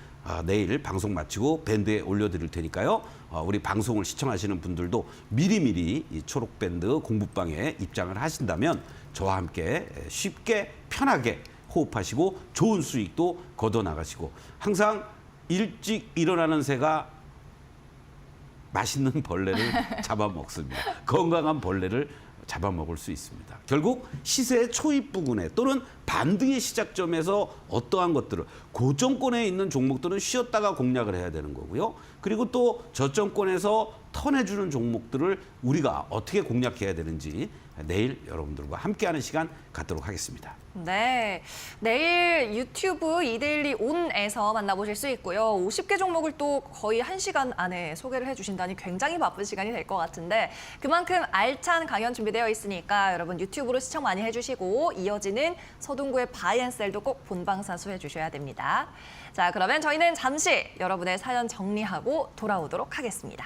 Speaker 2: 내일 방송 마치고 밴드에 올려드릴 테니까요. 우리 방송을 시청하시는 분들도 미리미리 이 초록밴드 공부방에 입장을 하신다면 저와 함께 쉽게 편하게 호흡하시고 좋은 수익도 걷어나가시고, 항상 일찍 일어나는 새가 맛있는 벌레를 잡아먹습니다. 건강한 벌레를 잡아먹을 수 있습니다. 결국 시세의 초입 부근에 또는 반등의 시작점에서 어떠한 것들을, 고점권에 있는 종목들은 쉬었다가 공략을 해야 되는 거고요. 그리고 또 저점권에서 턴해주는 종목들을 우리가 어떻게 공략해야 되는지 내일 여러분들과 함께하는 시간 갖도록 하겠습니다.
Speaker 1: 네, 내일 유튜브 이데일리 온에서 만나보실 수 있고요. 50개 종목을 또 거의 1시간 안에 소개를 해주신다니 굉장히 바쁜 시간이 될 것 같은데 그만큼 알찬 강연 준비되어 있으니까 여러분 유튜브로 시청 많이 해주시고 이어지는 서동구의 바이앤셀도 꼭 본방사수 해주셔야 됩니다. 자, 그러면 저희는 잠시 여러분의 사연 정리하고 돌아오도록 하겠습니다.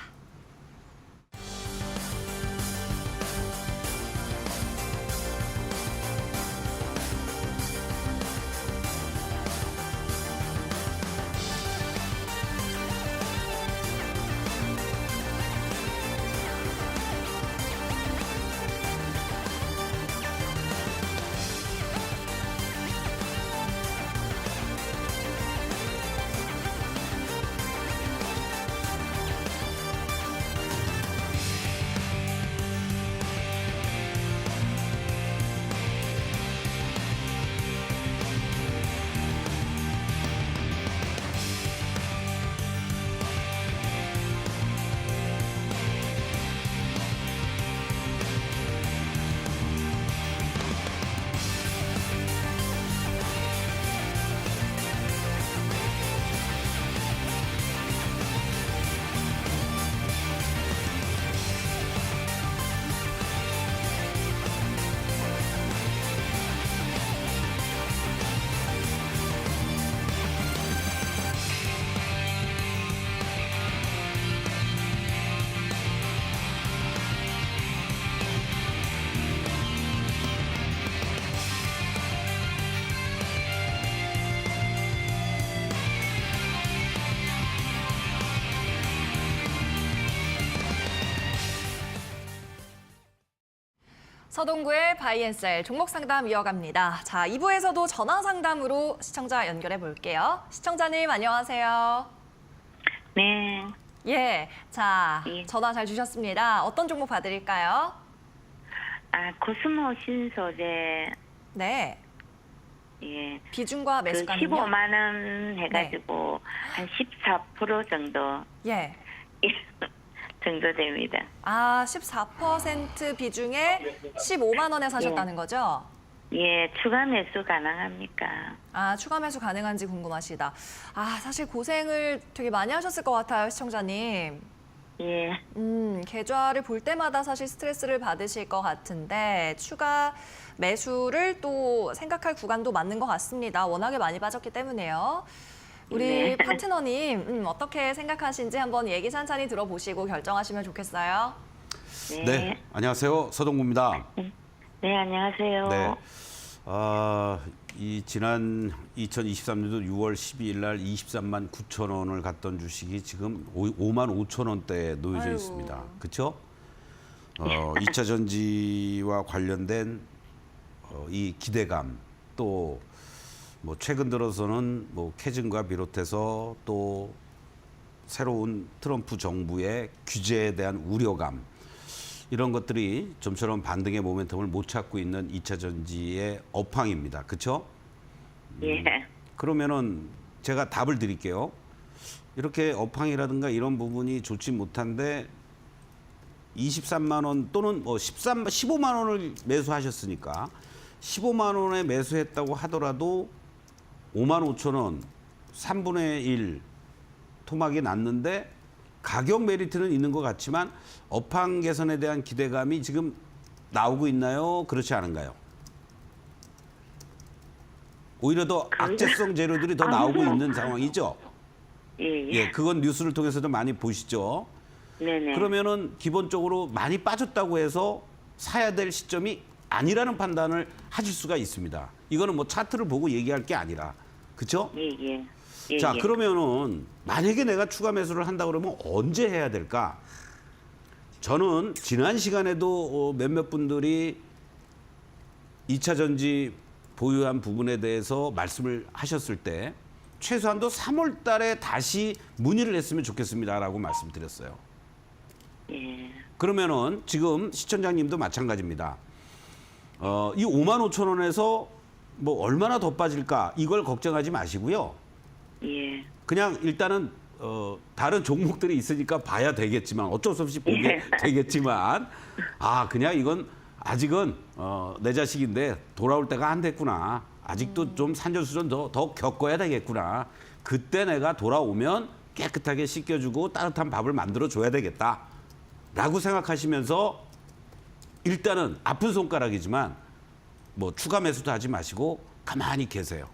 Speaker 1: 서동구의 바이앤셀 종목 상담 이어갑니다. 자, 2부에서도 전화 상담으로 시청자 연결해 볼게요. 시청자님 안녕하세요.
Speaker 5: 네.
Speaker 1: 예, 자,
Speaker 5: 예.
Speaker 1: 전화 잘 주셨습니다. 어떤 종목 봐드릴까요?
Speaker 5: 코스모 신소재,
Speaker 1: 네,
Speaker 5: 예.
Speaker 1: 비중과
Speaker 5: 그
Speaker 1: 매수가는요?
Speaker 5: 15만 원 해가지고 한 14% 정도,
Speaker 1: 예,
Speaker 5: 정도 됩니다.
Speaker 1: 14% 비중에 15만 원에 사셨다는 거죠?
Speaker 5: 예, 추가 매수 가능합니까?
Speaker 1: 추가 매수 가능한지 궁금하시다. 사실 고생을 되게 많이 하셨을 것 같아요, 시청자님.
Speaker 5: 예.
Speaker 1: 계좌를 볼 때마다 사실 스트레스를 받으실 것 같은데 추가 매수를 또 생각할 구간도 맞는 것 같습니다. 워낙에 많이 빠졌기 때문에요. 우리
Speaker 5: 네.
Speaker 1: 파트너님 어떻게 생각하신지 한번 얘기 찬찬히 들어보시고 결정하시면 좋겠어요.
Speaker 5: 네.
Speaker 2: 네, 안녕하세요. 서동구입니다.
Speaker 5: 네, 안녕하세요.
Speaker 2: 네. 이 지난 2023년도 6월 12일 날 23만 9천 원을 갔던 주식이 지금 5만 5천 원대에 놓여져
Speaker 1: 아유.
Speaker 2: 있습니다. 그렇죠? 2차 전지와 관련된 이 기대감 또 뭐 최근 들어서는 뭐 캐즘과 비롯해서 또 새로운 트럼프 정부의 규제에 대한 우려감 이런 것들이 좀처럼 반등의 모멘텀을 못 찾고 있는 2차 전지의 업황입니다. 그렇죠?
Speaker 5: 예.
Speaker 2: 그러면은 제가 답을 드릴게요. 이렇게 업황이라든가 이런 부분이 좋지 못한데 23만 원 또는 뭐 15만 원을 매수하셨으니까 15만 원에 매수했다고 하더라도 5만 5천 원 3분의 1 토막이 났는데 가격 메리트는 있는 것 같지만 업황 개선에 대한 기대감이 지금 나오고 있나요? 그렇지 않은가요? 오히려 더 악재성 재료들이 더 나오고 있는 상황이죠.
Speaker 5: 예,
Speaker 2: 예, 그건 뉴스를 통해서도 많이 보시죠.
Speaker 5: 네네.
Speaker 2: 그러면은 기본적으로 많이 빠졌다고 해서 사야 될 시점이 아니라는 판단을 하실 수가 있습니다. 이거는 뭐 차트를 보고 얘기할 게 아니라, 그렇죠?
Speaker 5: 예, 예. 예,
Speaker 2: 자,
Speaker 5: 예.
Speaker 2: 그러면은 만약에 내가 추가 매수를 한다 그러면 언제 해야 될까? 저는 지난 시간에도 몇몇 분들이 2차 전지 보유한 부분에 대해서 말씀을 하셨을 때 최소한도 3월 달에 다시 문의를 했으면 좋겠습니다라고 말씀드렸어요.
Speaker 5: 예.
Speaker 2: 그러면은 지금 시청자님도 마찬가지입니다. 이 5만 5천 원에서 뭐 얼마나 더 빠질까 이걸 걱정하지 마시고요.
Speaker 5: 예.
Speaker 2: 그냥 일단은 다른 종목들이 있으니까 봐야 되겠지만 어쩔 수 없이 보게 되겠지만 그냥 이건 아직은 내 자식인데 돌아올 때가 안 됐구나. 아직도 좀 산전수전 더 겪어야 되겠구나. 그때 내가 돌아오면 깨끗하게 씻겨주고 따뜻한 밥을 만들어줘야 되겠다라고 생각하시면서 일단은 아픈 손가락이지만 뭐 추가 매수도 하지 마시고 가만히 계세요.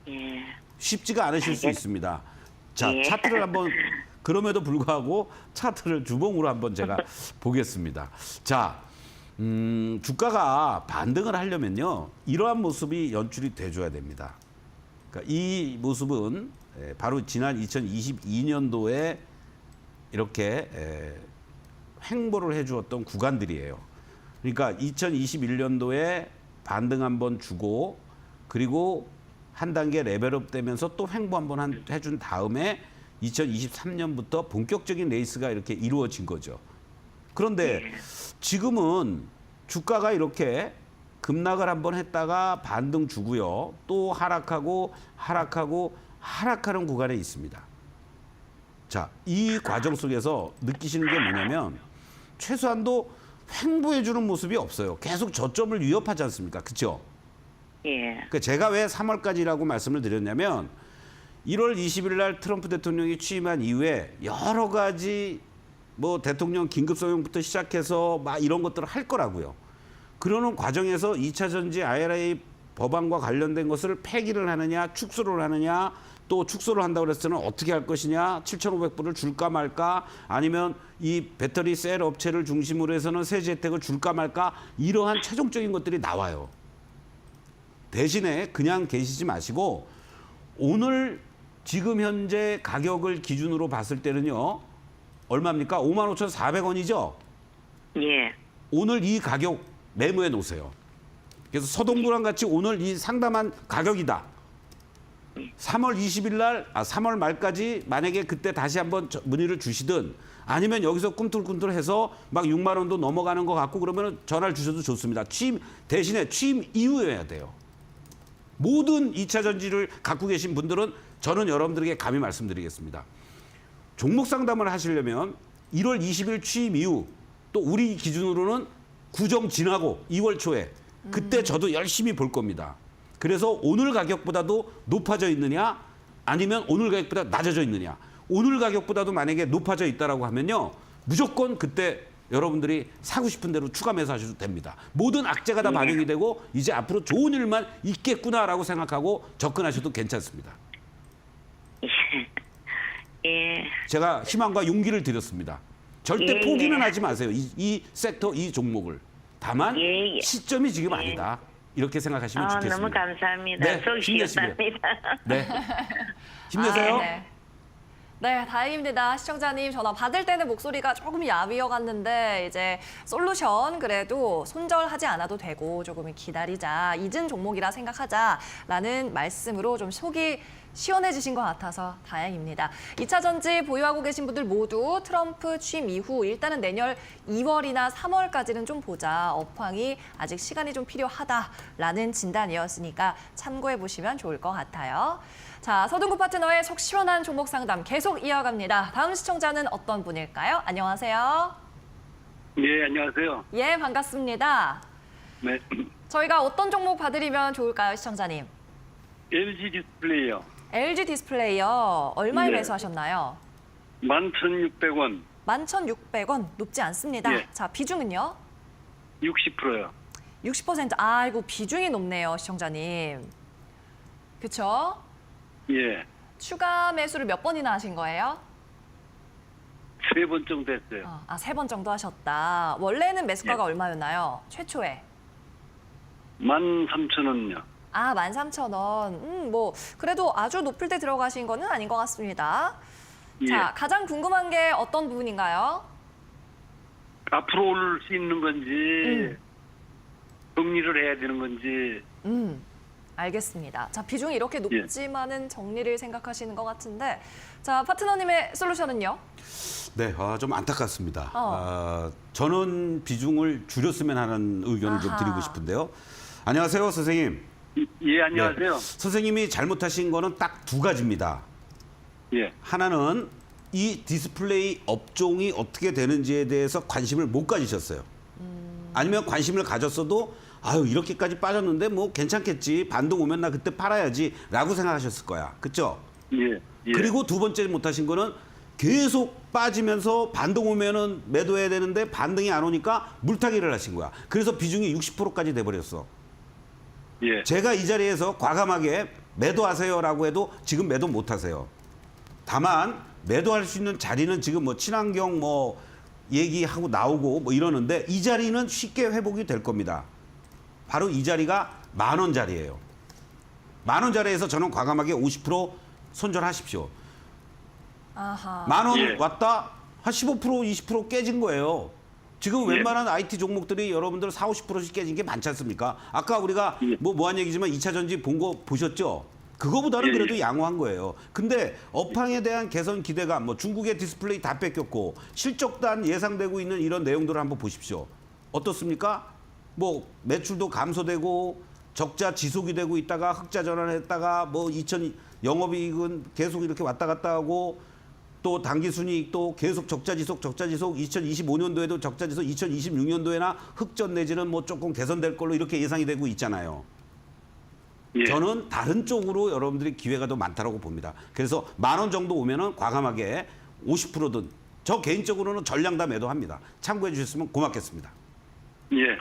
Speaker 5: 예.
Speaker 2: 쉽지가 않으실 수 있습니다. 자,
Speaker 5: 예.
Speaker 2: 차트를 한번 그럼에도 불구하고 차트를 주봉으로 한번 제가 보겠습니다. 자, 주가가 반등을 하려면요. 이러한 모습이 연출이 돼줘야 됩니다. 그러니까 이 모습은 바로 지난 2022년도에 이렇게 횡보를 해주었던 구간들이에요. 그러니까 2021년도에 반등 한번 주고 그리고 한 단계 레벨업 되면서 또 횡보 한번 해준 다음에 2023년부터 본격적인 레이스가 이렇게 이루어진 거죠. 그런데 지금은 주가가 이렇게 급락을 한번 했다가 반등 주고요. 또 하락하고 하락하는 구간에 있습니다. 자, 이 과정 속에서 느끼시는 게 뭐냐면 최소한도 횡보해주는 모습이 없어요. 계속 저점을 위협하지 않습니까? 그렇죠?
Speaker 5: 예.
Speaker 2: 그러니까 제가 왜 3월까지라고 말씀을 드렸냐면 1월 20일 날 트럼프 대통령이 취임한 이후에 여러 가지 뭐 대통령 긴급성명부터 시작해서 막 이런 것들을 할 거라고요. 그러는 과정에서 2차 전지 IRA 법안과 관련된 것을 폐기를 하느냐 축소를 하느냐 또 축소를 한다고 그랬을 때는 어떻게 할 것이냐 7,500불을 줄까 말까 아니면 이 배터리 셀 업체를 중심으로 해서는 세제 혜택을 줄까 말까 이러한 최종적인 것들이 나와요. 대신에 그냥 계시지 마시고 오늘 지금 현재 가격을 기준으로 봤을 때는요. 얼마입니까? 55,400원이죠?
Speaker 5: 예.
Speaker 2: 오늘 이 가격 메모해 놓으세요. 그래서 서동구랑 같이 오늘 이 상담한 가격이다. 3월 20일 날, 3월 말까지 만약에 그때 다시 한번 문의를 주시든 아니면 여기서 꿈틀꿈틀해서 막 6만 원도 넘어가는 것 같고 그러면 전화를 주셔도 좋습니다. 대신에 취임 이후여야 돼요. 모든 2차 전지를 갖고 계신 분들은 저는 여러분들에게 감히 말씀드리겠습니다. 종목 상담을 하시려면 1월 20일 취임 이후 또 우리 기준으로는 구정 지나고 2월 초에 그때 저도 열심히 볼 겁니다. 그래서 오늘 가격보다도 높아져 있느냐 아니면 오늘 가격보다 낮아져 있느냐. 오늘 가격보다도 만약에 높아져 있다라고 하면요. 무조건 그때 여러분들이 사고 싶은 대로 추가 매수하셔도 됩니다. 모든 악재가 다 반영이 되고 이제 앞으로 좋은 일만 있겠구나라고 생각하고 접근하셔도 괜찮습니다.
Speaker 5: 예.
Speaker 2: 제가 희망과 용기를 드렸습니다. 절대
Speaker 5: 예,
Speaker 2: 포기는
Speaker 5: 예.
Speaker 2: 하지 마세요. 이 섹터, 이 종목을. 다만
Speaker 5: 예, 예.
Speaker 2: 시점이 지금 아니다. 이렇게 생각하시면 좋겠습니다.
Speaker 5: 너무 감사합니다.
Speaker 2: 네,
Speaker 5: 속
Speaker 2: 힘내시고요.
Speaker 5: 시원합니다.
Speaker 2: 네. 힘내세요.
Speaker 1: 네. 네, 다행입니다. 시청자님 전화 받을 때는 목소리가 조금 야위어갔는데 이제 솔루션 그래도 손절하지 않아도 되고 조금 기다리자, 잊은 종목이라 생각하자라는 말씀으로 좀 속이 시원해지신 것 같아서 다행입니다. 2차 전지 보유하고 계신 분들 모두 트럼프 취임 이후 일단은 내년 2월이나 3월까지는 좀 보자. 업황이 아직 시간이 좀 필요하다라는 진단이었으니까 참고해 보시면 좋을 것 같아요. 자, 서동구 파트너의 속 시원한 종목 상담 계속 이어갑니다. 다음 시청자는 어떤 분일까요? 안녕하세요.
Speaker 6: 예, 안녕하세요.
Speaker 1: 예, 반갑습니다.
Speaker 6: 네.
Speaker 1: 저희가 어떤 종목 봐드리면 좋을까요, 시청자님?
Speaker 6: LG 디스플레이요.
Speaker 1: LG 디스플레이요. 얼마에
Speaker 6: 네.
Speaker 1: 매수하셨나요?
Speaker 6: 11,600원,
Speaker 1: 11,600원 높지 않습니다.
Speaker 6: 예.
Speaker 1: 자, 비중은요?
Speaker 6: 60%요.
Speaker 1: 60%. 아이고, 비중이 높네요, 시청자님. 그쵸?
Speaker 6: 예.
Speaker 1: 추가 매수를 몇 번이나 하신 거예요?
Speaker 6: 3번 정도 했어요.
Speaker 1: 3번 정도 하셨다. 원래는 매수가가
Speaker 6: 예.
Speaker 1: 얼마였나요? 최초에.
Speaker 6: 13,000원요.
Speaker 1: 13,000원. 뭐 그래도 아주 높을 때 들어가신 거는 아닌 것 같습니다.
Speaker 6: 예.
Speaker 1: 자, 가장 궁금한 게 어떤 부분인가요?
Speaker 6: 앞으로 오를 수 있는 건지, 정리를 해야 되는 건지,
Speaker 1: 알겠습니다. 자, 비중이 이렇게
Speaker 6: 예.
Speaker 1: 높지만은 정리를 생각하시는 것 같은데, 자, 파트너님의 솔루션은요?
Speaker 2: 네, 좀 안타깝습니다. 저는 비중을 줄였으면 하는 의견을 좀
Speaker 1: 아하.
Speaker 2: 드리고 싶은데요. 안녕하세요, 선생님.
Speaker 6: 예, 안녕하세요.
Speaker 2: 네. 선생님이 잘못하신 거는 딱 두 가지입니다.
Speaker 6: 예.
Speaker 2: 하나는 이 디스플레이 업종이 어떻게 되는지에 대해서 관심을 못 가지셨어요. 아니면 관심을 가졌어도 아유 이렇게까지 빠졌는데 뭐 괜찮겠지. 반등 오면 나 그때 팔아야지 라고 생각하셨을 거야. 그렇죠?
Speaker 6: 예. 예.
Speaker 2: 그리고 두 번째 못하신 거는 계속 빠지면서 반등 오면은 매도해야 되는데 반등이 안 오니까 물타기를 하신 거야. 그래서 비중이 60%까지 돼버렸어.
Speaker 6: 예.
Speaker 2: 제가 이 자리에서 과감하게 매도하세요라고 해도 지금 매도 못 하세요. 다만 매도할 수 있는 자리는 지금 뭐 친환경 뭐 얘기하고 나오고 뭐 이러는데 이 자리는 쉽게 회복이 될 겁니다. 바로 이 자리가 10,000원 자리예요. 10,000원 자리에서 저는 과감하게 50% 손절하십시오.
Speaker 1: 아하.
Speaker 2: 10,000원
Speaker 6: 예.
Speaker 2: 왔다 한 15% 20% 깨진 거예요. 지금
Speaker 6: 예.
Speaker 2: 웬만한 IT 종목들이 여러분들 40~50%씩 깨진 게 많지 않습니까? 아까 우리가
Speaker 6: 예.
Speaker 2: 뭐한 얘기지만 2차 전지 본 거 보셨죠? 그거보다는
Speaker 6: 예,
Speaker 2: 그래도
Speaker 6: 예.
Speaker 2: 양호한 거예요. 근데 업황에 대한 개선 기대감, 뭐 중국의 디스플레이 다 뺏겼고 실적단 예상되고 있는 이런 내용들을 한번 보십시오. 어떻습니까? 뭐 매출도 감소되고 적자 지속이 되고 있다가 흑자 전환했다가 뭐 영업이익은 계속 이렇게 왔다 갔다 하고 또 당기순이익도 계속 적자 지속 2025년도에도 적자 지속 2026년도에나 흑전 내지는 뭐 조금 개선될 걸로 이렇게 예상이 되고 있잖아요.
Speaker 6: 예.
Speaker 2: 저는 다른 쪽으로 여러분들이 기회가 더 많다고 봅니다. 그래서 10,000원 정도 오면은 과감하게 50%든 저 개인적으로는 전량 다 매도합니다. 참고해 주셨으면 고맙겠습니다.
Speaker 6: 예.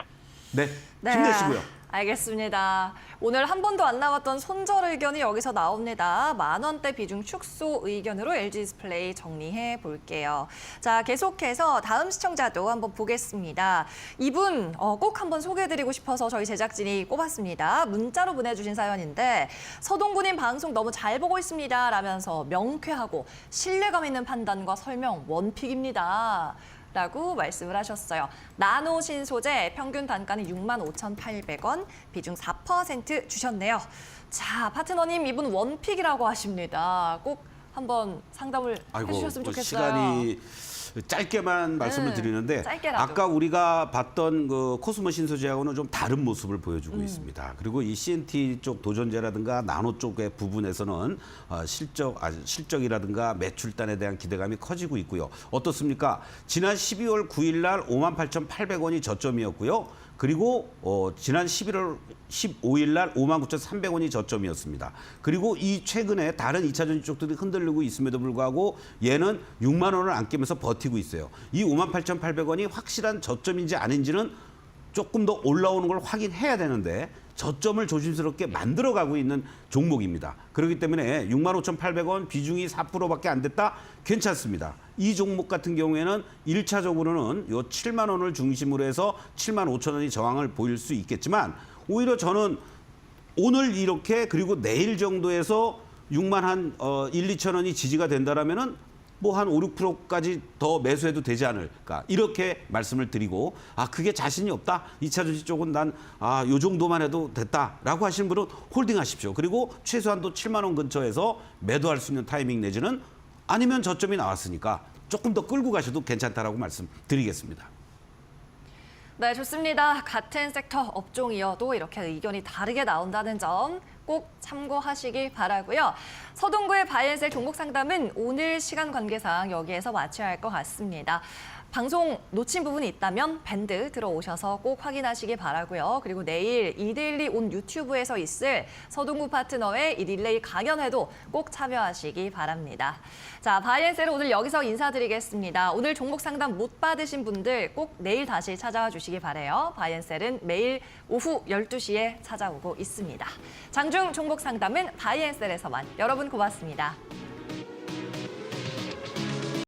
Speaker 2: 네,
Speaker 1: 네,
Speaker 2: 힘내시고요.
Speaker 1: 알겠습니다. 오늘 한 번도 안 나왔던 손절 의견이 여기서 나옵니다. 10,000원대 비중 축소 의견으로 LG 디스플레이 정리해 볼게요. 자, 계속해서 다음 시청자도 한번 보겠습니다. 이분 꼭 한번 소개해드리고 싶어서 저희 제작진이 꼽았습니다. 문자로 보내주신 사연인데 서동구님 방송 너무 잘 보고 있습니다 라면서 명쾌하고 신뢰감 있는 판단과 설명 원픽입니다. 라고 말씀을 하셨어요. 나노 신소재 평균 단가는 65,800원, 비중 4% 주셨네요. 자, 파트너님 이분 원픽이라고 하십니다. 꼭 한번 상담을 해주셨으면
Speaker 2: 뭐
Speaker 1: 좋겠어요.
Speaker 2: 시간이 짧게만 말씀을 드리는데
Speaker 1: 짧게라도.
Speaker 2: 아까 우리가 봤던 그 코스모 신소재하고는 좀 다른 모습을 보여주고 있습니다. 그리고 이 CNT 쪽 도전제라든가 나노 쪽의 부분에서는 실적이라든가 매출단에 대한 기대감이 커지고 있고요. 어떻습니까? 지난 12월 9일 날 58,800원이 저점이었고요. 그리고 지난 11월 15일 날 59,300원이 저점이었습니다. 그리고 이 최근에 다른 2차 전지 쪽들이 흔들리고 있음에도 불구하고 얘는 6만 원을 안 깨면서 버티고 있어요. 이 58,800원이 확실한 저점인지 아닌지는 조금 더 올라오는 걸 확인해야 되는데 저점을 조심스럽게 만들어가고 있는 종목입니다. 그렇기 때문에 65,800원 비중이 4%밖에 안 됐다? 괜찮습니다. 이 종목 같은 경우에는 1차적으로는 요 7만 원을 중심으로 해서 7만 5천 원이 저항을 보일 수 있겠지만 오히려 저는 오늘 이렇게 그리고 내일 정도에서 6만 한 1, 2천 원이 지지가 된다라면은 뭐 한 5, 6%까지 더 매수해도 되지 않을까 이렇게 말씀을 드리고 그게 자신이 없다. 2차 전지 쪽은 난 요 정도만 해도 됐다라고 하시는 분은 홀딩하십시오. 그리고 최소한도 7만 원 근처에서 매도할 수 있는 타이밍 내지는 아니면 저점이 나왔으니까 조금 더 끌고 가셔도 괜찮다라고 말씀드리겠습니다.
Speaker 1: 네, 좋습니다. 같은 섹터 업종이어도 이렇게 의견이 다르게 나온다는 점 꼭 참고하시기 바라고요. 서동구의 바이앤셀 종목 상담은 오늘 시간 관계상 여기에서 마쳐야 할 것 같습니다. 방송 놓친 부분이 있다면 밴드 들어오셔서 꼭 확인하시기 바라고요. 그리고 내일 이데일리 온 유튜브에서 있을 서동구 파트너의 이 릴레이 강연회도 꼭 참여하시기 바랍니다. 자, 바이앤셀은 오늘 여기서 인사드리겠습니다. 오늘 종목 상담 못 받으신 분들 꼭 내일 다시 찾아와 주시기 바라요. 바이앤셀은 매일 오후 12시에 찾아오고 있습니다. 장중 종목 상담은 바이앤셀에서만. 여러분 고맙습니다.